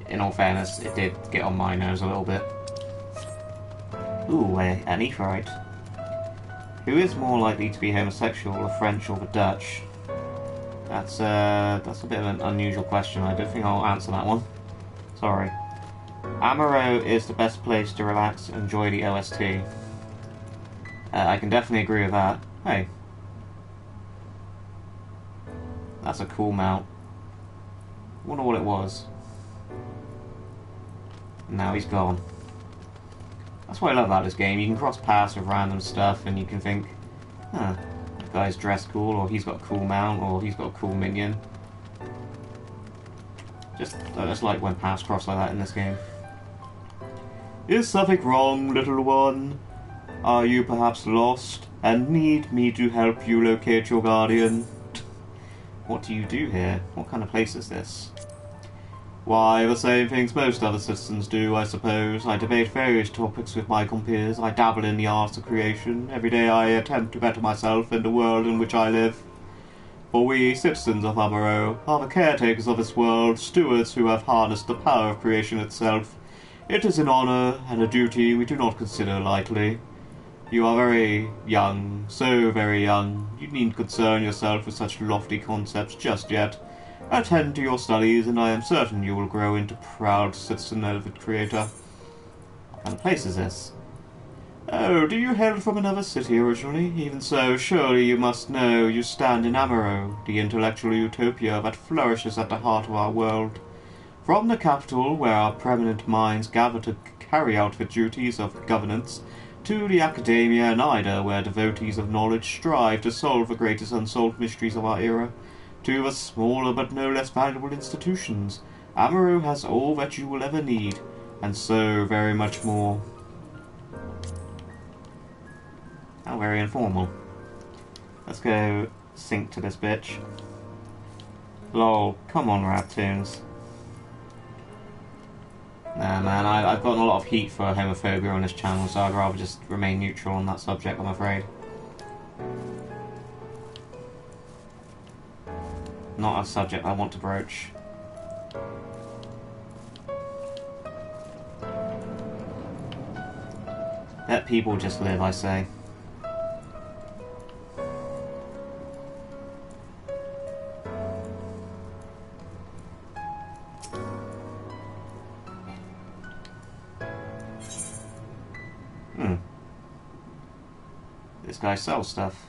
in all fairness, it did get on my nerves a little bit. Ooh, an Aetheryte. Who is more likely to be homosexual, the French or the Dutch? That's a bit of an unusual question. I don't think I'll answer that one. Sorry. Amourot is the best place to relax and enjoy the OST. I can definitely agree with that. Hey. That's a cool mount. Wonder what it was. Now he's gone. That's what I love about this game. You can cross paths with random stuff and you can think, huh, that guy's dressed cool, or he's got a cool mount, or he's got a cool minion. I just like when paths cross like that in this game. Is something wrong, little one? Are you perhaps lost and need me to help you locate your guardian? What do you do here? What kind of place is this? Why, the same things most other citizens do, I suppose. I debate various topics with my compeers. I dabble in the arts of creation. Every day I attempt to better myself and the world in which I live. For we, citizens of Amourot, are the caretakers of this world, stewards who have harnessed the power of creation itself. It is an honour and a duty we do not consider lightly. You are very young, so very young. You needn't concern yourself with such lofty concepts just yet. Attend to your studies, and I am certain you will grow into proud citizen of the Creator. What kind of place is this? Oh, do you hail from another city originally? Even so, surely you must know you stand in Amourot, the intellectual utopia that flourishes at the heart of our world. From the capital, where our preeminent minds gather to carry out the duties of governance, to the academia and Ida, where devotees of knowledge strive to solve the greatest unsolved mysteries of our era, to the smaller but no less valuable institutions, Amourot has all that you will ever need, and so very much more. How very informal. Let's go sync to this bitch. Lol, come on, Rabtoons. Nah, man, I've gotten a lot of heat for homophobia on this channel, so I'd rather just remain neutral on that subject, I'm afraid. Not a subject I want to broach. Let people just live, I say. This guy sells stuff.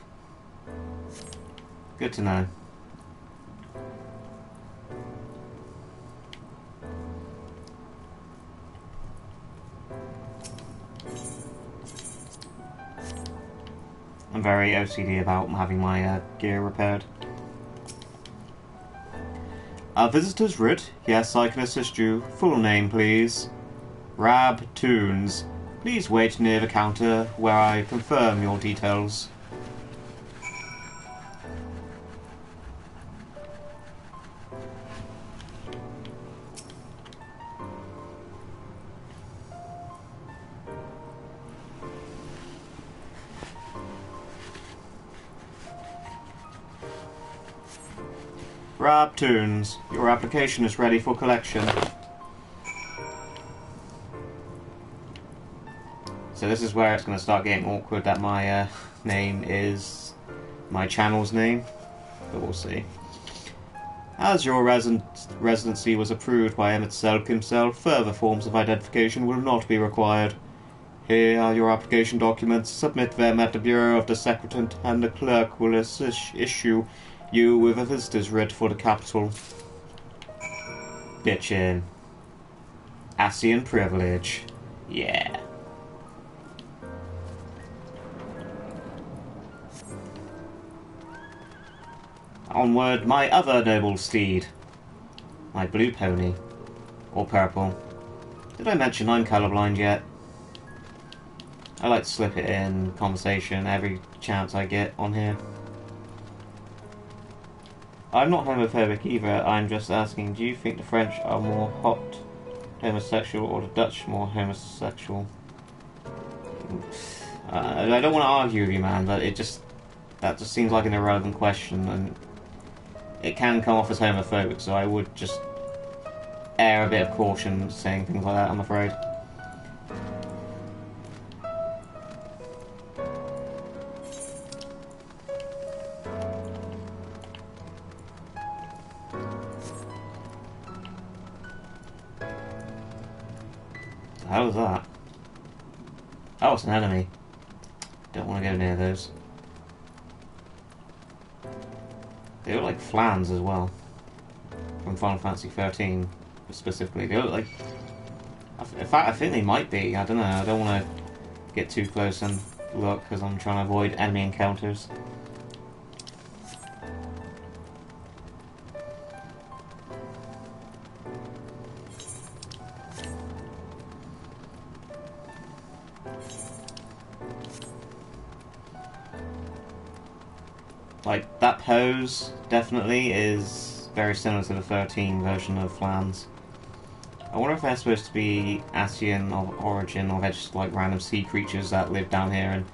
Good to know. very OCD about having my gear repaired. Our visitor's writ? Yes, I can assist you. Full name, please. RAB-Toons. Please wait near the counter where I confirm your details. RAB-Toons, your application is ready for collection. So this is where it's going to start getting awkward that my name is my channel's name, but we'll see. As your residency was approved by Emmett Selk himself, further forms of identification will not be required. Here are your application documents. Submit them at the Bureau of the Secretary, and the clerk will issue you with a visitor's writ for the capital. Bitchin'. Asian privilege. Yeah. Onward, my other noble steed. My blue pony. Or purple. Did I mention I'm colourblind yet? I like to slip it in conversation every chance I get on here. I'm not homophobic either, I'm just asking, do you think the French are more hot homosexual or the Dutch more homosexual? I don't want to argue with you, man, but that just seems like an irrelevant question, and it can come off as homophobic, so I would just err a bit of caution saying things like that, I'm afraid. How was that? Oh, it's an enemy. Don't want to go near those. They look like flans as well. From Final Fantasy 13, specifically. They look like... In fact, I think they might be. I don't know. I don't want to get too close and look, because I'm trying to avoid enemy encounters. Like, that pose, definitely, is very similar to the 13 version of Flans. I wonder if they're supposed to be Asian of origin, or they're just, like, random sea creatures that live down here and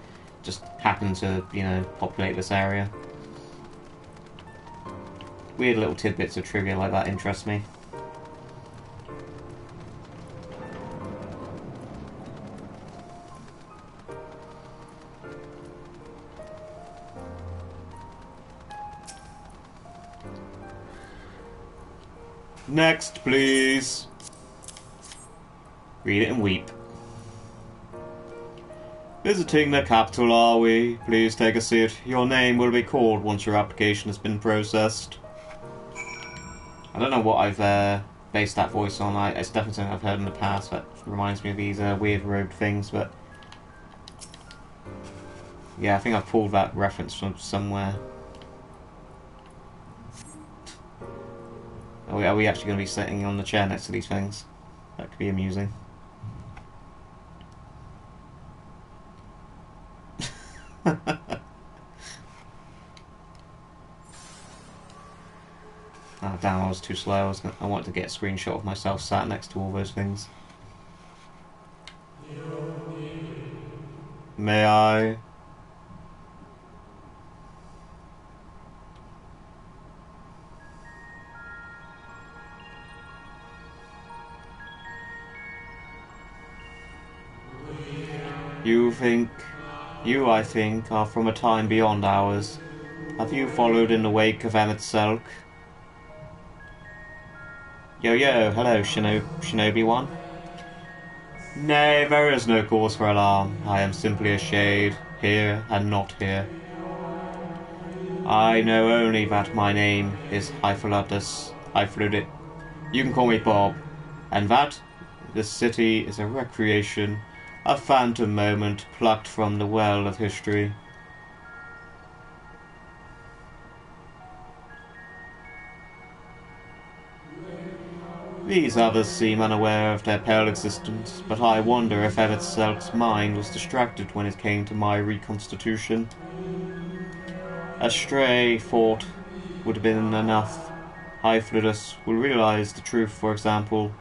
just happen to, you know, populate this area. Weird little tidbits of trivia like that interest me. Next, please. Read it and weep. Visiting the capital, are we? Please take a seat. Your name will be called once your application has been processed. I don't know what I've based that voice on. It's definitely something I've heard in the past that reminds me of these weird rogue things, but... yeah, I think I've pulled that reference from somewhere. Are we actually going to be sitting on the chair next to these things? That could be amusing. Oh damn, I was too slow. I wanted to get a screenshot of myself sat next to all those things. May I? You, I think, are from a time beyond ours. Have you followed in the wake of Emmett Selk? Yo, hello, Shinobi one. Nay, there is no cause for alarm. I am simply a shade, here and not here. I know only that my name is Hyphalotus. You can call me Bob. And that this city is a recreation, a phantom moment plucked from the well of history. These others seem unaware of their pale existence, but I wonder if Emmett Selk's mind was distracted when it came to my reconstitution. A stray thought would have been enough. Hyflidus will realize the truth, for example.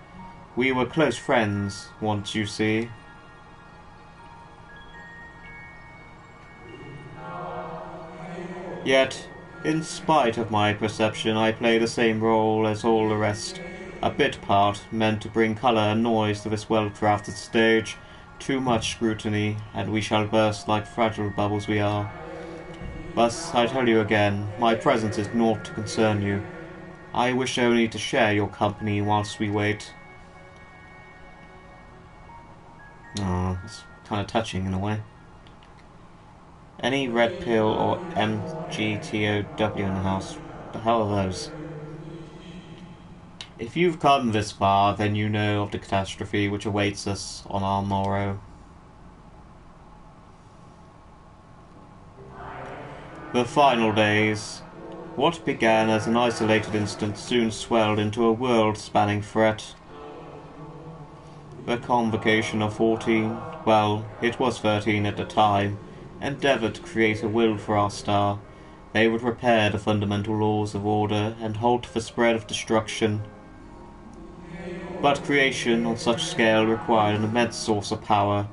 We were close friends once, you see. Yet, in spite of my perception, I play the same role as all the rest. A bit part meant to bring colour and noise to this well-crafted stage. Too much scrutiny, and we shall burst like fragile bubbles we are. But I tell you again, my presence is naught to concern you. I wish only to share your company whilst we wait. Oh, it's kind of touching in a way. Any red pill or MGTOW in the house? What the hell are those? If you've come this far, then you know of the catastrophe which awaits us on our morrow. The final days. What began as an isolated incident soon swelled into a world-spanning threat. The convocation of 14, well, it was 13 at the time, endeavoured to create a will for our star. They would repair the fundamental laws of order and halt the spread of destruction. But creation on such scale required an immense source of power.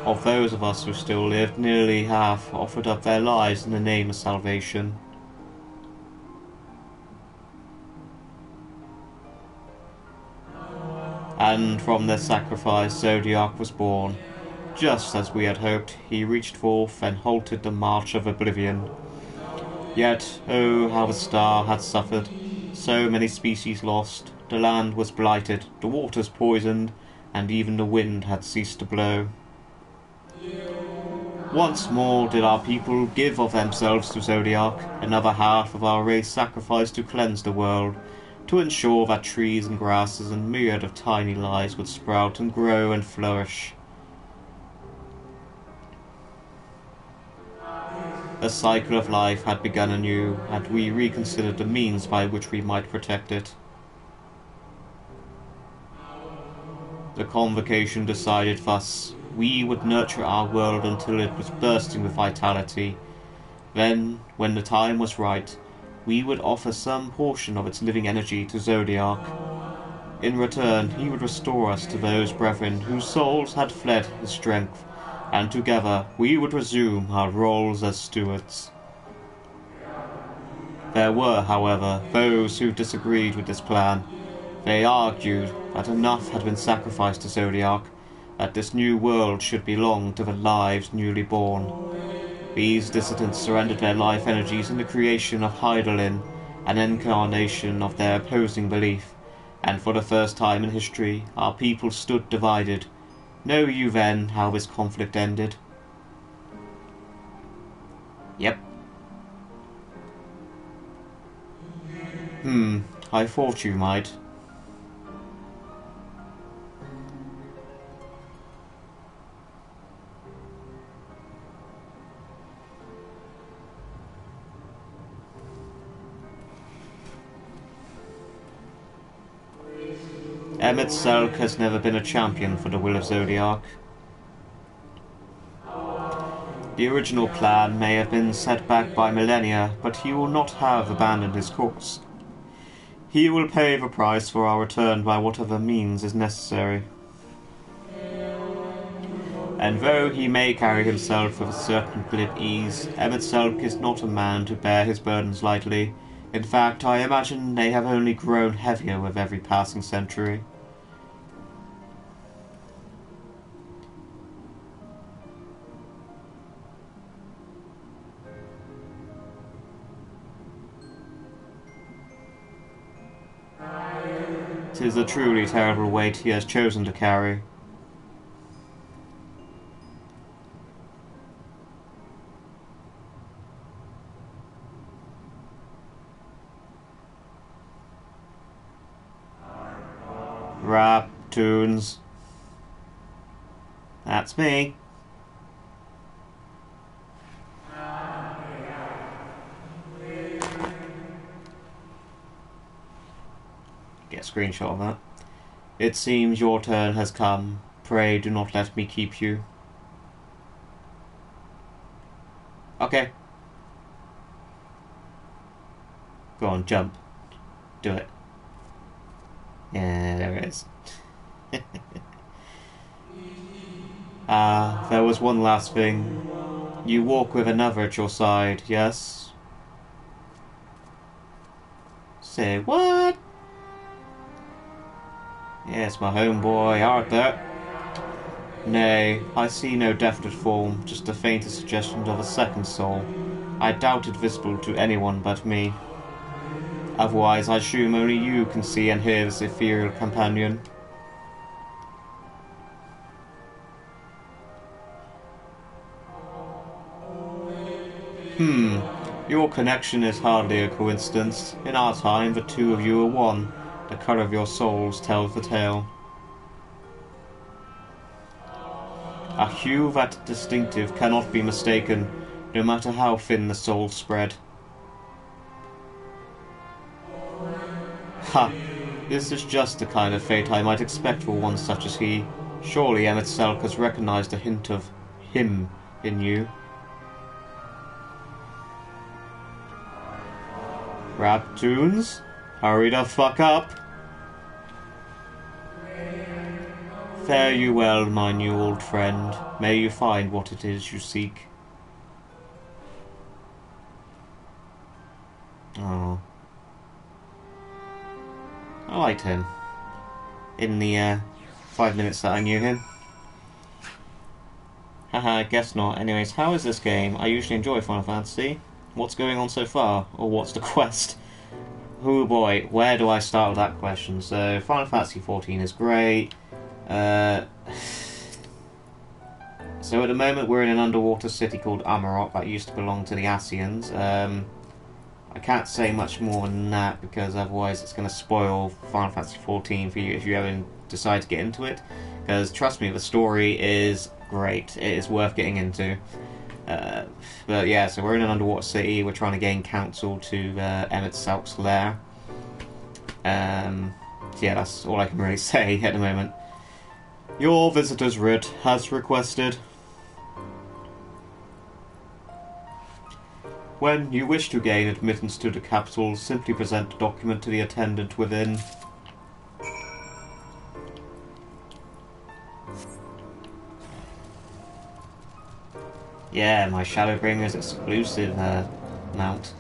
Of those of us who still lived, nearly half offered up their lives in the name of salvation. And from their sacrifice Zodiac was born. Just as we had hoped, he reached forth and halted the march of oblivion. Yet, oh, how the star had suffered. So many species lost, the land was blighted, the waters poisoned, and even the wind had ceased to blow. Once more did our people give of themselves to Zodiac, another half of our race sacrificed to cleanse the world, to ensure that trees and grasses and myriad of tiny lives would sprout and grow and flourish. The cycle of life had begun anew, and we reconsidered the means by which we might protect it. The convocation decided thus. We would nurture our world until it was bursting with vitality. Then, when the time was right, we would offer some portion of its living energy to Zodiac. In return, he would restore us to those brethren whose souls had fled his strength, and together we would resume our roles as stewards. There were, however, those who disagreed with this plan. They argued that enough had been sacrificed to Zodiac, that this new world should belong to the lives newly born. These dissidents surrendered their life energies in the creation of Hydaelyn, an incarnation of their opposing belief, and for the first time in history our people stood divided. Know you then how this conflict ended? Yep. I thought you might. Emmett Selk has never been a champion for the will of Zodiac. The original plan may have been set back by millennia, but he will not have abandoned his course. He will pay the price for our return by whatever means is necessary. And though he may carry himself with a certain glib ease, Emmett Selk is not a man to bear his burdens lightly. In fact, I imagine they have only grown heavier with every passing century. 'Tis a truly terrible weight he has chosen to carry. Rabtoons. That's me. get a screenshot of that. It seems your turn has come. Pray do not let me keep you. Okay. Go on, jump. Do it. Yeah, there it is. Ah, there was one last thing. You walk with another at your side, yes? Say what? Yes, my homeboy, Arthur. Nay, I see no definite form, just the faintest suggestion of a second soul. I doubt it visible to anyone but me. Otherwise, I assume only you can see and hear this ethereal companion. Your connection is hardly a coincidence. In our time, the two of you are one. The colour of your souls tells the tale. A hue that distinctive cannot be mistaken, no matter how thin the soul spread. Ha! This is just the kind of fate I might expect for one such as he. Surely Emmett Selk has recognised a hint of him in you. Rabtoons, hurry the fuck up! Fare you well, my new old friend. May you find what it is you seek. Oh. I liked him. In the 5 minutes that I knew him. Haha, guess not. Anyways, how is this game? I usually enjoy Final Fantasy. What's going on so far? Or what's the quest? Oh boy, where do I start with that question? So, Final Fantasy XIV is great. So at the moment we're in an underwater city called Amarok that used to belong to the Asians. I can't say much more than that because otherwise it's going to spoil Final Fantasy XIV for you if you ever decide to get into it. Because trust me, the story is great. It is worth getting into. But yeah, so we're in an underwater city. We're trying to gain counsel to Emmett Selk's lair. So yeah, that's all I can really say at the moment. Your visitor's writ has requested. When you wish to gain admittance to the capital, simply present the document to the attendant within. Yeah, my Shadowbringers exclusive mount.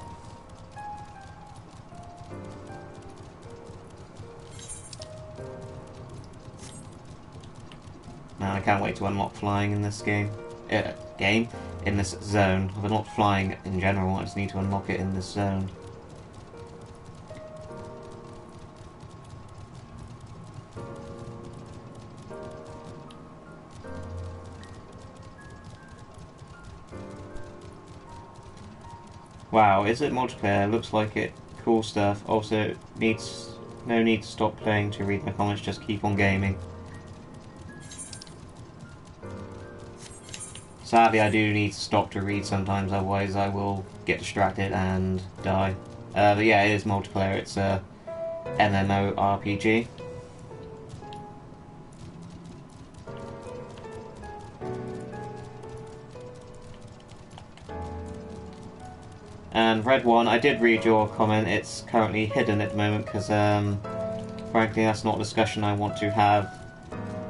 Man, I can't wait to unlock flying in this game. In this zone. I've unlocked flying in general, I just need to unlock it in this zone. Wow, is it multiplayer? Looks like it. Cool stuff. Also, no need to stop playing to read my comments, just keep on gaming. Sadly, I do need to stop to read sometimes, otherwise I will get distracted and die. But yeah, it is multiplayer. It's a MMORPG. And Red One, I did read your comment. It's currently hidden at the moment because, frankly, that's not a discussion I want to have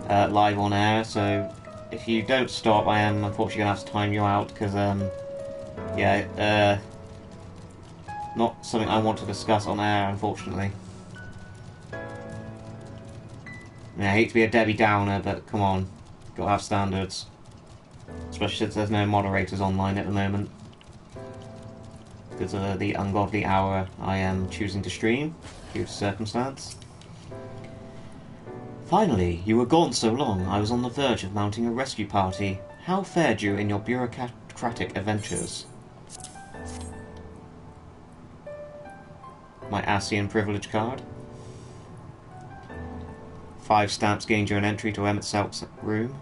live on air. So if you don't stop, I am unfortunately going to have to time you out because, yeah, not something I want to discuss on air, unfortunately. Yeah, I hate to be a Debbie Downer, but come on, gotta have standards. Especially since there's no moderators online at the moment. Because of the ungodly hour I am choosing to stream, due to circumstance. Finally, you were gone so long, I was on the verge of mounting a rescue party. How fared you in your bureaucratic adventures? My Asian privilege card. 5 stamps gained you an entry to Emmett Selk's room.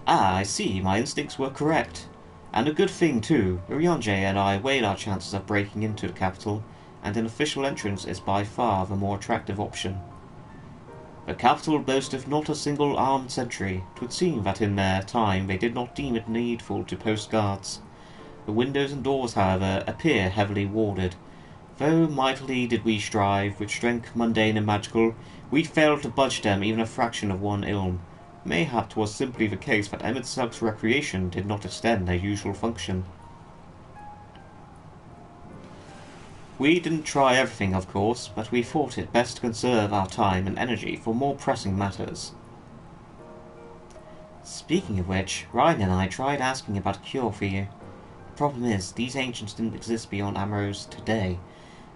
Ah, I see, my instincts were correct. And a good thing too. Urianger and I weighed our chances of breaking into the capital, and an official entrance is by far the more attractive option. The capital boasteth not a single armed sentry. 'Twould seem that in their time they did not deem it needful to post guards. The windows and doors, however, appear heavily warded. Though mightily did we strive, with strength mundane and magical, we failed to budge them even a fraction of one ilm. Mayhap 'twas simply the case that Emetselk's recreation did not extend their usual function. We didn't try everything, of course, but we thought it best to conserve our time and energy for more pressing matters. Speaking of which, Ryan and I tried asking about a cure for you. The problem is, these ancients didn't exist beyond Amaurot's today.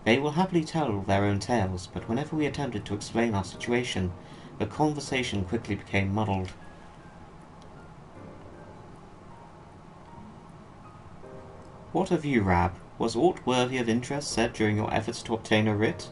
They will happily tell their own tales, but whenever we attempted to explain our situation, the conversation quickly became muddled. What of you, Rab? Was aught worthy of interest said during your efforts to obtain a writ?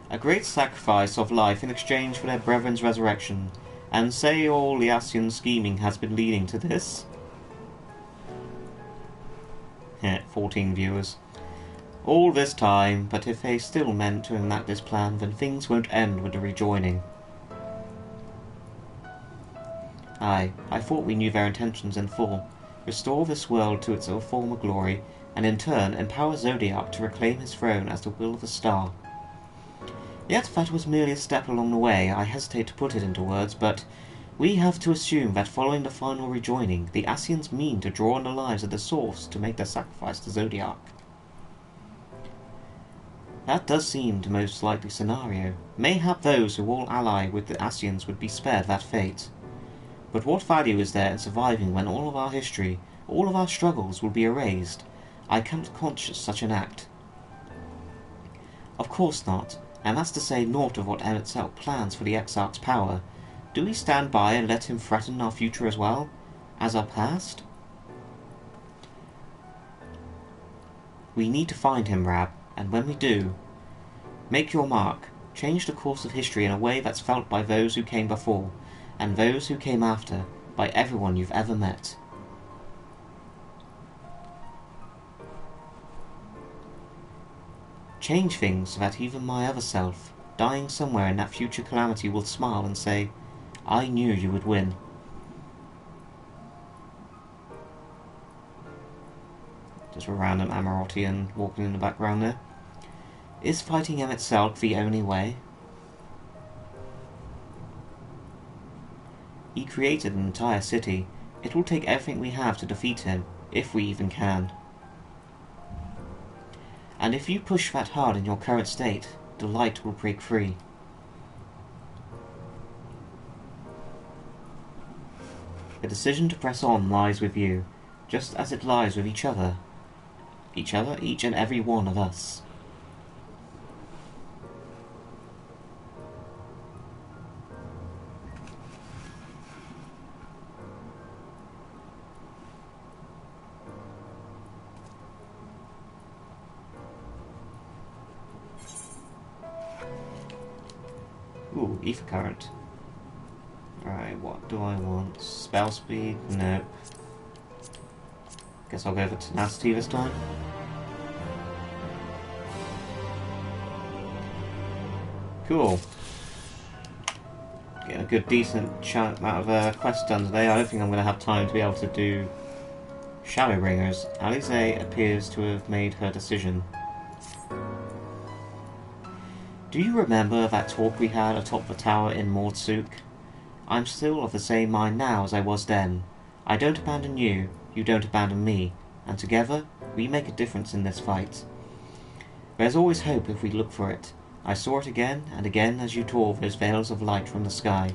A great sacrifice of life in exchange for their brethren's resurrection, and say all Liassian scheming has been leading to this? 14 viewers. All this time, but if they still meant to enact this plan, then things won't end with the rejoining. Aye, I thought we knew their intentions in full. Restore this world to its former glory, and in turn empower Zodiac to reclaim his throne as the will of the star. Yet that was merely a step along the way. I hesitate to put it into words, but we have to assume that following the final rejoining, the Ascians mean to draw on the lives of the Source to make their sacrifice to Zodiac. That does seem the most likely scenario. Mayhap those who all ally with the Ascians would be spared that fate. But what value is there in surviving when all of our history, all of our struggles will be erased? I cannot conscience such an act. Of course not, and that's to say naught of what Emetselk plans for the Exarch's power. Do we stand by and let him threaten our future as well, as our past? We need to find him, Rab, and when we do, make your mark. Change the course of history in a way that's felt by those who came before, and those who came after, by everyone you've ever met. Change things so that even my other self, dying somewhere in that future calamity, will smile and say, I knew you would win. Just a random Amaurotian walking in the background there. Is fighting Emetselk the only way? He created an entire city. It will take everything we have to defeat him, if we even can. And if you push that hard in your current state, the light will break free. The decision to press on lies with you, just as it lies with each other. Each and every one of us. Ooh, ether current. Right, what do I want? Spell speed? Nope. Guess I'll go for tenacity this time. Cool. Getting a good decent amount of quests done today. I don't think I'm going to have time to be able to do Shadowbringers. Alize appears to have made her decision. Do you remember that talk we had atop the tower in Mordsuk? I'm still of the same mind now as I was then. I don't abandon you, you don't abandon me, and together we make a difference in this fight. There's always hope if we look for it. I saw it again and again as you tore those veils of light from the sky.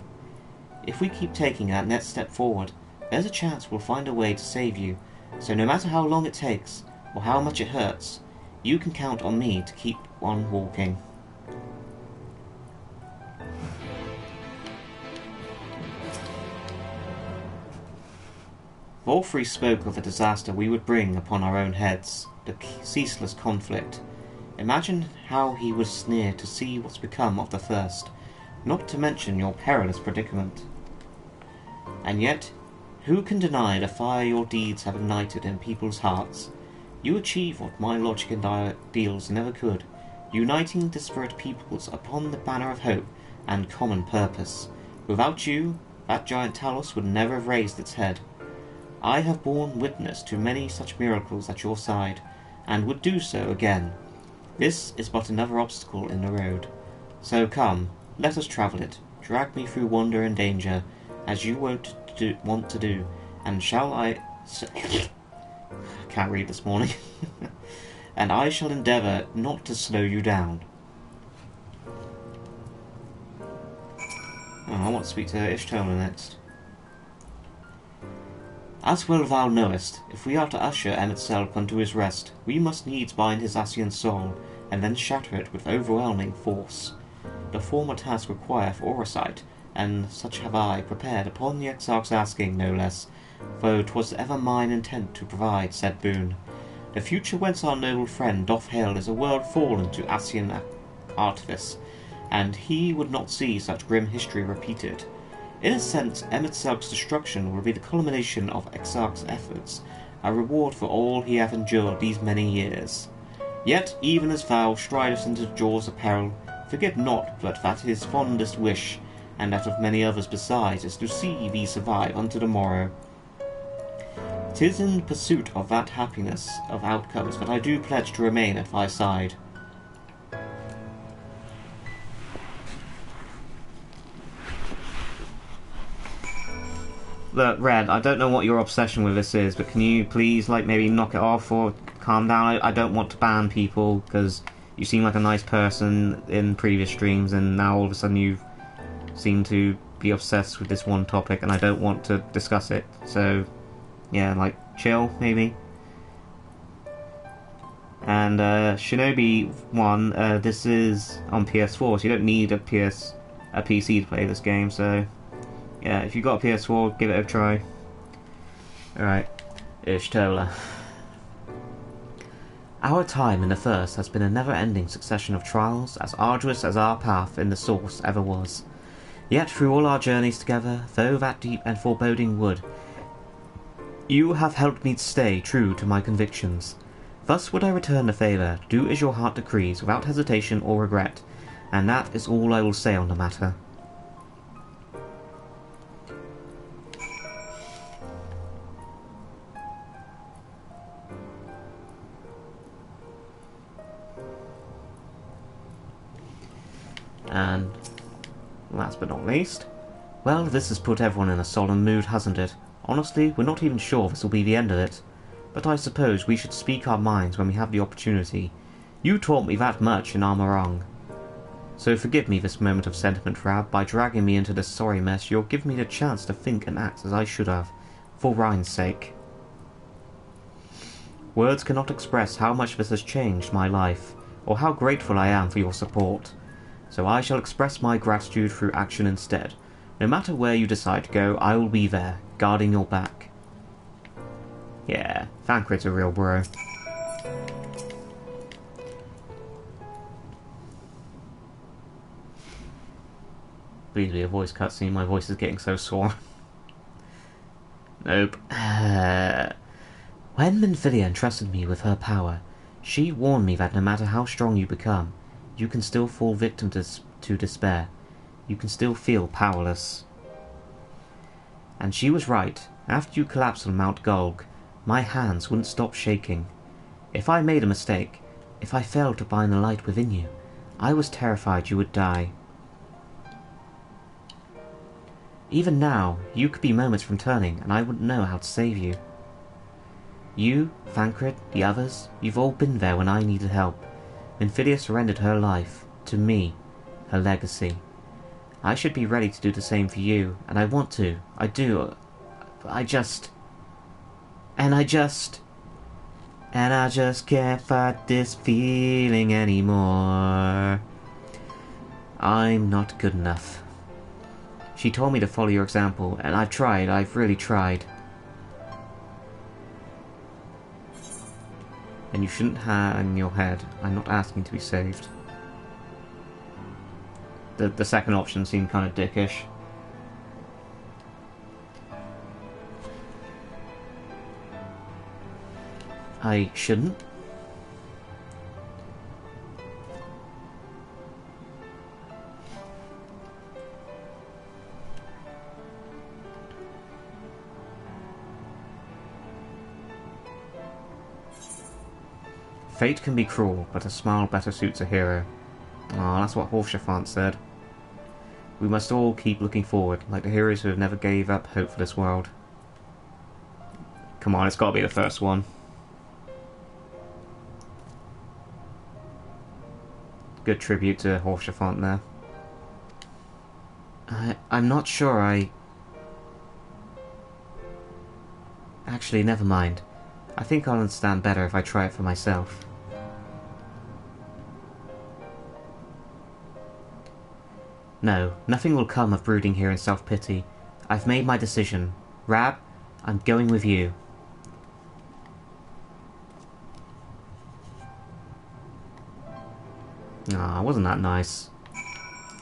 If we keep taking that next step forward, there's a chance we'll find a way to save you, so no matter how long it takes, or how much it hurts, you can count on me to keep on walking. Volfrey spoke of the disaster we would bring upon our own heads, the ceaseless conflict. Imagine how he would sneer to see what's become of the first. not to mention your perilous predicament. And yet, who can deny the fire your deeds have ignited in people's hearts? You achieve what my logic and ideals never could, uniting disparate peoples upon the banner of hope and common purpose. Without you, that giant Talos would never have raised its head. I have borne witness to many such miracles at your side, and would do so again. This is but another obstacle in the road. So come, let us travel it. Drag me through wonder and danger, as you want to do, and shall I... can't read this morning. And I shall endeavour not to slow you down. Oh, I want to speak to Ishtola next. As well thou knowest, if we are to usher Emet-Selch unto his rest, we must needs bind his Ascian soul, and then shatter it with overwhelming force. The former task requireth oversight, and such have I prepared upon the Exarch's asking, no less, though 'twas ever mine intent to provide said boon. The future whence our noble friend doth hail is a world fallen to Ascian artifice, and he would not see such grim history repeated. In a sense, Emet-Selch's destruction will be the culmination of Exarch's efforts, a reward for all he hath endured these many years. Yet, even as thou stridest into the jaws of peril, forget not but that his fondest wish, and that of many others besides, is to see thee survive unto the morrow. 'Tis in pursuit of that happiness of outcomes that I do pledge to remain at thy side. Look, Red, I don't know what your obsession with this is, but can you please, like, maybe knock it off or calm down? I don't want to ban people, because you seem like a nice person in previous streams, and now all of a sudden you seem to be obsessed with this one topic, and I don't want to discuss it. So, yeah, like, chill, maybe. And, Shinobi 1, this is on PS4, so you don't need a PC to play this game, so... yeah, if you've got a PS4, give it a try. Alright, Ishtola. Our time in the First has been a never-ending succession of trials, as arduous as our path in the Source ever was. Yet through all our journeys together, though that deep and foreboding wood, you have helped me stay true to my convictions. Thus would I return the favour, do as your heart decrees, without hesitation or regret, and that is all I will say on the matter. And last but not least, well, this has put everyone in a solemn mood, hasn't it? Honestly, we're not even sure this will be the end of it. But I suppose we should speak our minds when we have the opportunity. You taught me that much in Amarong. So forgive me this moment of sentiment, Rab. By dragging me into this sorry mess, you'll give me the chance to think and act as I should have, for Rhine's sake. Words cannot express how much this has changed my life, or how grateful I am for your support. So I shall express my gratitude through action instead. No matter where you decide to go, I will be there, guarding your back. Yeah, Thancred's a real bro. Please be a voice cutscene, my voice is getting so sore. Nope. When Minfilia entrusted me with her power, she warned me that no matter how strong you become, you can still fall victim to despair. You can still feel powerless. And she was right. After you collapsed on Mount Golg, my hands wouldn't stop shaking. If I made a mistake, if I failed to find the light within you, I was terrified you would die. Even now, you could be moments from turning, and I wouldn't know how to save you. You, Thancred, the others, you've all been there when I needed help. Minfilia surrendered her life, to me, her legacy. I should be ready to do the same for you, and I want to, I do, I just can't fight this feeling anymore. I'm not good enough. She told me to follow your example, and I've tried, I've really tried. And you shouldn't hang your head. I'm not asking to be saved. The second option seemed kind of dickish. I shouldn't. Fate can be cruel, but a smile better suits a hero. Oh, that's what Horsefant said. We must all keep looking forward, like the heroes who have never gave up hope for this world. Come on, it's got to be the first one. Good tribute to Horsefant there. I'm not sure Actually, never mind. I think I'll understand better if I try it for myself. No, nothing will come of brooding here in self-pity. I've made my decision. Rab, I'm going with you. Ah, wasn't that nice?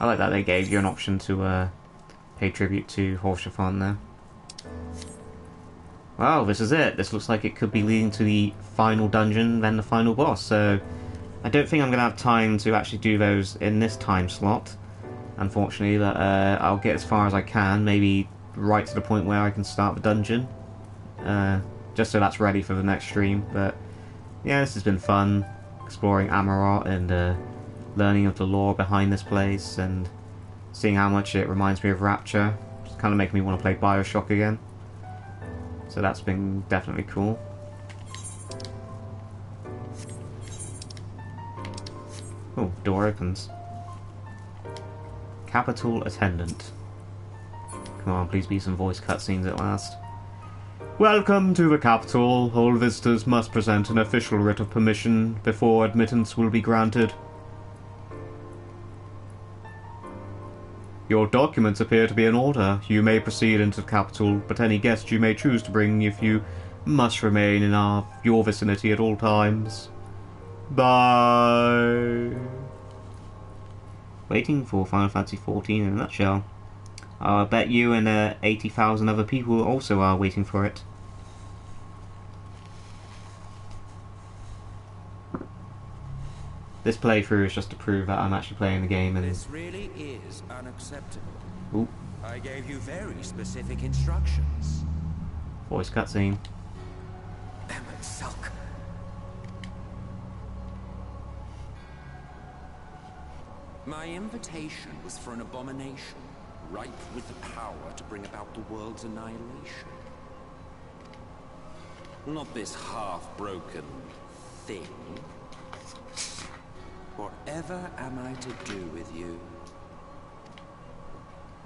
I like that they gave you an option to pay tribute to Horsefant there. Well, this is it. This looks like it could be leading to the final dungeon, then the final boss, so I don't think I'm going to have time to actually do those in this time slot, unfortunately, but I'll get as far as I can, maybe right to the point where I can start the dungeon, just so that's ready for the next stream. But yeah, this has been fun, exploring Amarot and learning of the lore behind this place, and seeing how much it reminds me of Rapture. It's kind of making me want to play Bioshock again. So that's been definitely cool. Oh, door opens. Capital Attendant. Come on, please be some voice cutscenes at last. Welcome to the capital. All visitors must present an official writ of permission before admittance will be granted. Your documents appear to be in order. You may proceed into the capital, but any guest you may choose to bring if you must remain in your vicinity at all times. Bye. Waiting for Final Fantasy XIV in a nutshell. I bet you and 80,000 other people also are waiting for it. This playthrough is just to prove that I'm actually playing the game, and this really is unacceptable. Ooh. I gave you very specific instructions. Voice cutscene. Emmett Selk. My invitation was for an abomination, ripe with the power to bring about the world's annihilation. Not this half-broken thing. Whatever am I to do with you?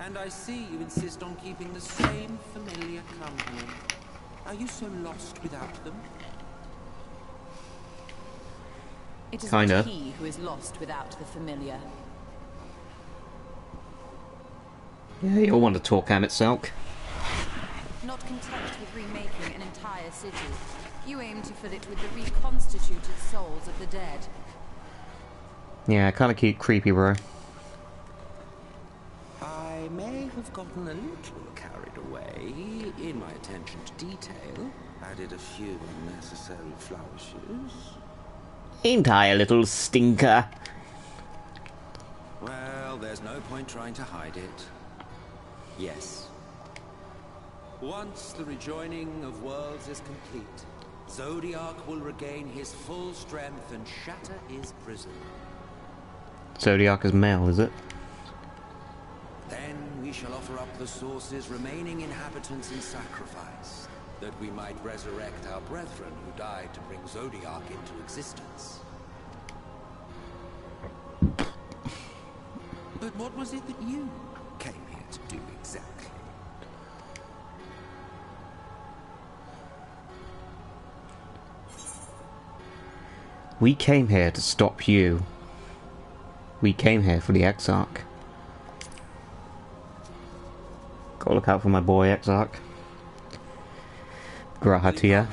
And I see you insist on keeping the same familiar company. Are you so lost without them? It is Kinda. not he who is lost without the familiar. Yeah, you'll want to talk, Emmett Selk. Not content with remaking an entire city, you aim to fill it with the reconstituted souls of the dead. Yeah, kind of creepy, bro. I may have gotten a little carried away in my attention to detail. Added a few unnecessary flourishes. Ain't I a little stinker? Well, there's no point trying to hide it. Yes. Once the rejoining of worlds is complete, Zodiac will regain his full strength and shatter his prison. Zodiac is male, is it? Then we shall offer up the Source's remaining inhabitants in sacrifice, that we might resurrect our brethren who died to bring Zodiac into existence. But what was it that you came here to do exactly? We came here to stop you. We came here for the Exarch. Gotta look out for my boy Exarch. Grahatia.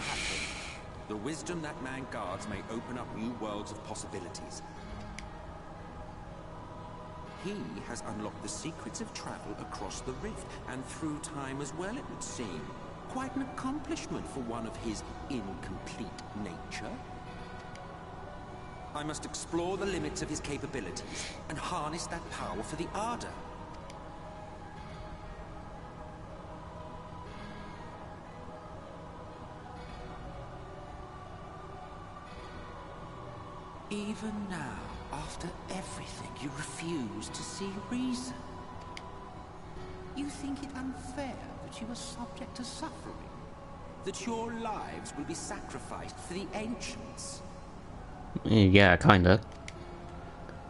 The wisdom that man guards may open up new worlds of possibilities. He has unlocked the secrets of travel across the rift, and through time as well, it would seem. Quite an accomplishment for one of his incomplete nature. I must explore the limits of his capabilities, and harness that power for the Ardor. Even now, after everything, you refuse to see reason. You think it unfair that you are subject to suffering? That your lives will be sacrificed for the Ancients? Yeah, kinda.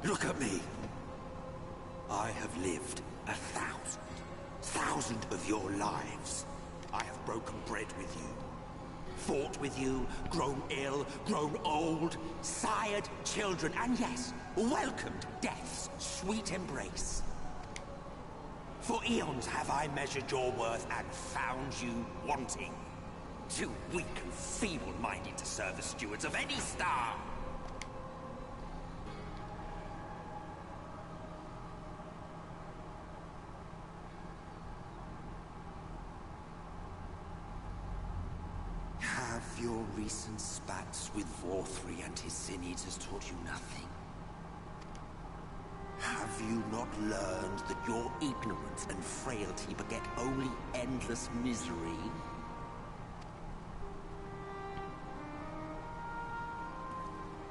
Look at me. I have lived 1,000 of your lives. I have broken bread with you, fought with you, grown ill, grown old, sired children, and yes, welcomed death's sweet embrace. For eons have I measured your worth and found you wanting. Too weak and feeble-minded to serve as stewards of any star. Have your recent spats with Vorthri and his Sin Eaters taught you nothing? Have you not learned that your ignorance and frailty beget only endless misery?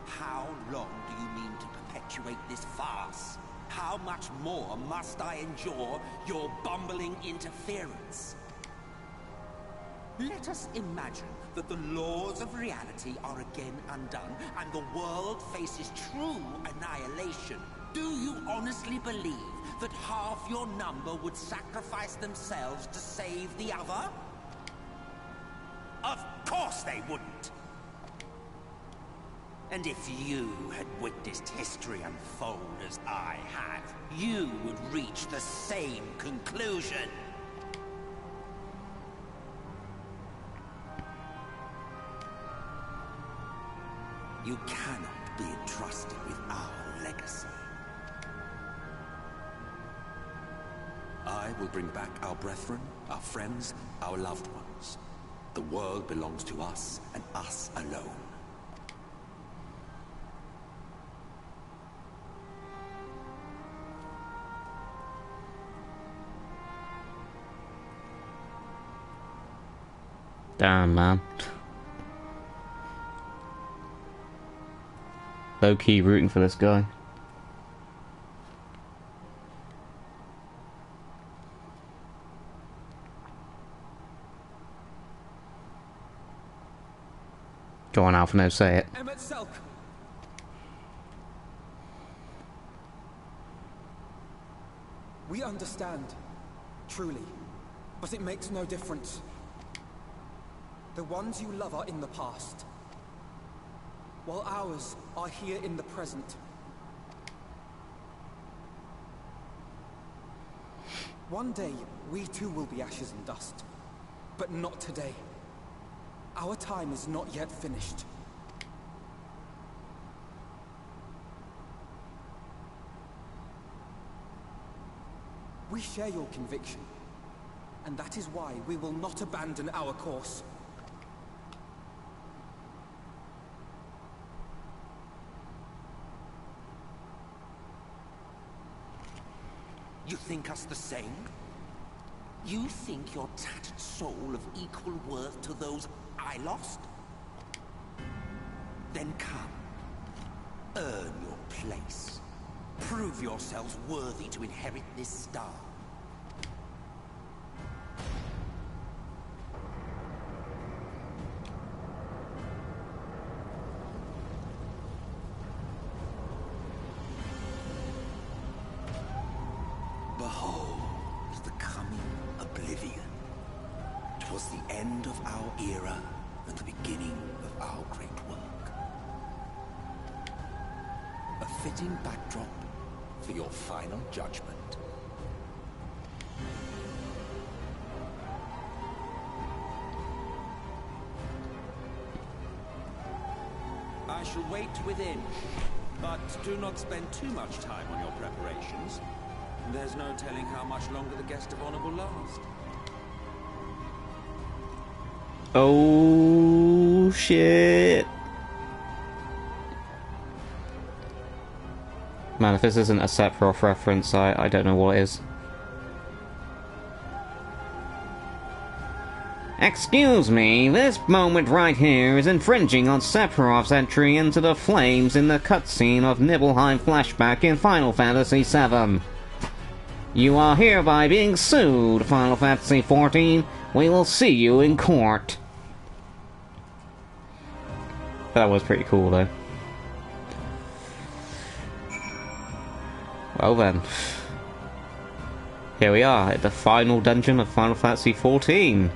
How long do you mean to perpetuate this farce? How much more must I endure your bumbling interference? Let us imagine that the laws of reality are again undone, and the world faces true annihilation. Do you honestly believe that half your number would sacrifice themselves to save the other? Of course they wouldn't! And if you had witnessed history unfold as I have, you would reach the same conclusion. You cannot be entrusted with our legacy. I will bring back our brethren, our friends, our loved ones. The world belongs to us, and us alone. Damn, man. Low-key rooting for this guy. Go on, Alpha, no, say it. Emmet Selk! We understand, truly, but it makes no difference. The ones you love are in the past, while ours are here in the present. One day, we too will be ashes and dust, but not today. Our time is not yet finished. We share your conviction, and that is why we will not abandon our course. You think us the same? You think your tattered soul of equal worth to those I lost? Then come. Earn your place. Prove yourselves worthy to inherit this star. Behold, the coming oblivion. 'Twas the end of our era and the beginning of our great work. A fitting backdrop for your final judgment. I shall wait within. But do not spend too much time on your preparations. There's no telling how much longer the guest of honor will last. Oh shit. Man, if this isn't a Sephiroth reference, I don't know what is. Excuse me, this moment right here is infringing on Sephiroth's entry into the flames in the cutscene of Nibelheim flashback in Final Fantasy VII. You are hereby being sued, Final Fantasy XIV. We will see you in court. That was pretty cool, though. Well then. Here we are, at the final dungeon of Final Fantasy XIV.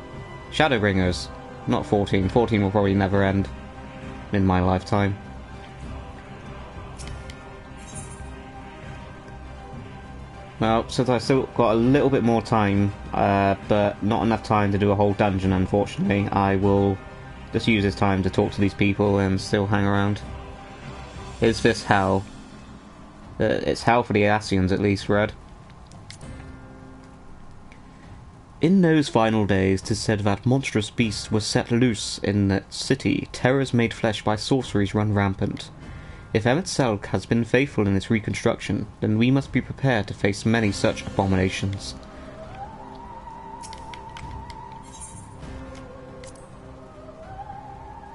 Shadowbringers. Not 14. 14 will probably never end in my lifetime. Well, since I've still got a little bit more time, but not enough time to do a whole dungeon, unfortunately, I will just use this time to talk to these people and still hang around. Is this hell? It's hell for the Asians, at least, Red. In those final days, 'tis said that monstrous beasts were set loose in that city. Terrors made flesh by sorceries run rampant. If Emet-Selch has been faithful in its reconstruction, then we must be prepared to face many such abominations.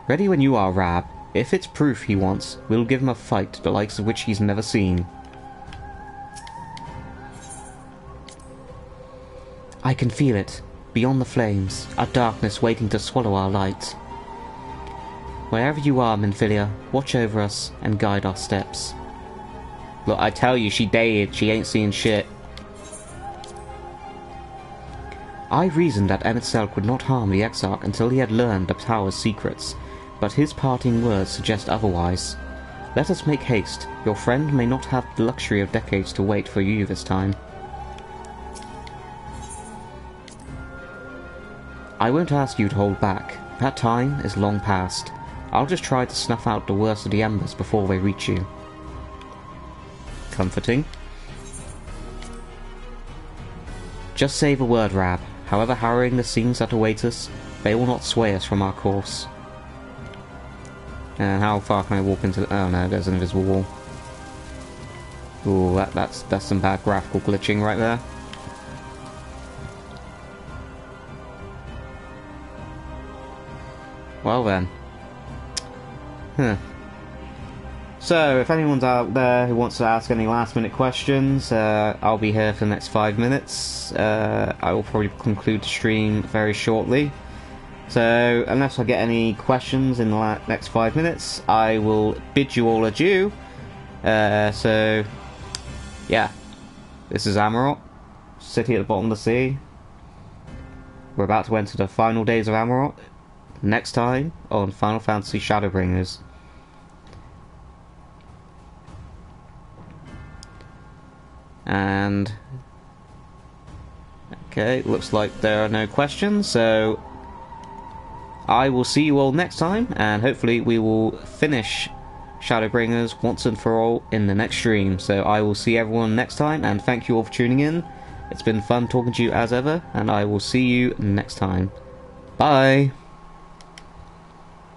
Ready when you are, Rab. If it's proof he wants, we'll give him a fight the likes of which he's never seen. I can feel it. Beyond the flames, a darkness waiting to swallow our light. Wherever you are, Minfilia, watch over us and guide our steps. Look, I tell you, she dead. She ain't seeing shit. I reasoned that Emet-Selch would not harm the Exarch until he had learned the tower's secrets, but his parting words suggest otherwise. Let us make haste. Your friend may not have the luxury of decades to wait for you this time. I won't ask you to hold back. That time is long past. I'll just try to snuff out the worst of the embers before they reach you. Comforting. Just say the word, Rab. However harrowing the scenes that await us, they will not sway us from our course. And how far can I walk into... Oh no, there's an invisible wall. Ooh, that's some bad graphical glitching right there. Well then. So, if anyone's out there who wants to ask any last minute questions, I'll be here for the next 5 minutes. I will probably conclude the stream very shortly. So, unless I get any questions in the next 5 minutes, I will bid you all adieu. So, yeah. This is Amarot, city at the bottom of the sea. We're about to enter the final days of Amarot. Next time on Final Fantasy Shadowbringers. And okay, looks like there are no questions, so I will see you all next time, and hopefully we will finish Shadowbringers once and for all in the next stream. So I will see everyone next time, and thank you all for tuning in. It's been fun talking to you as ever, and I will see you next time. Bye!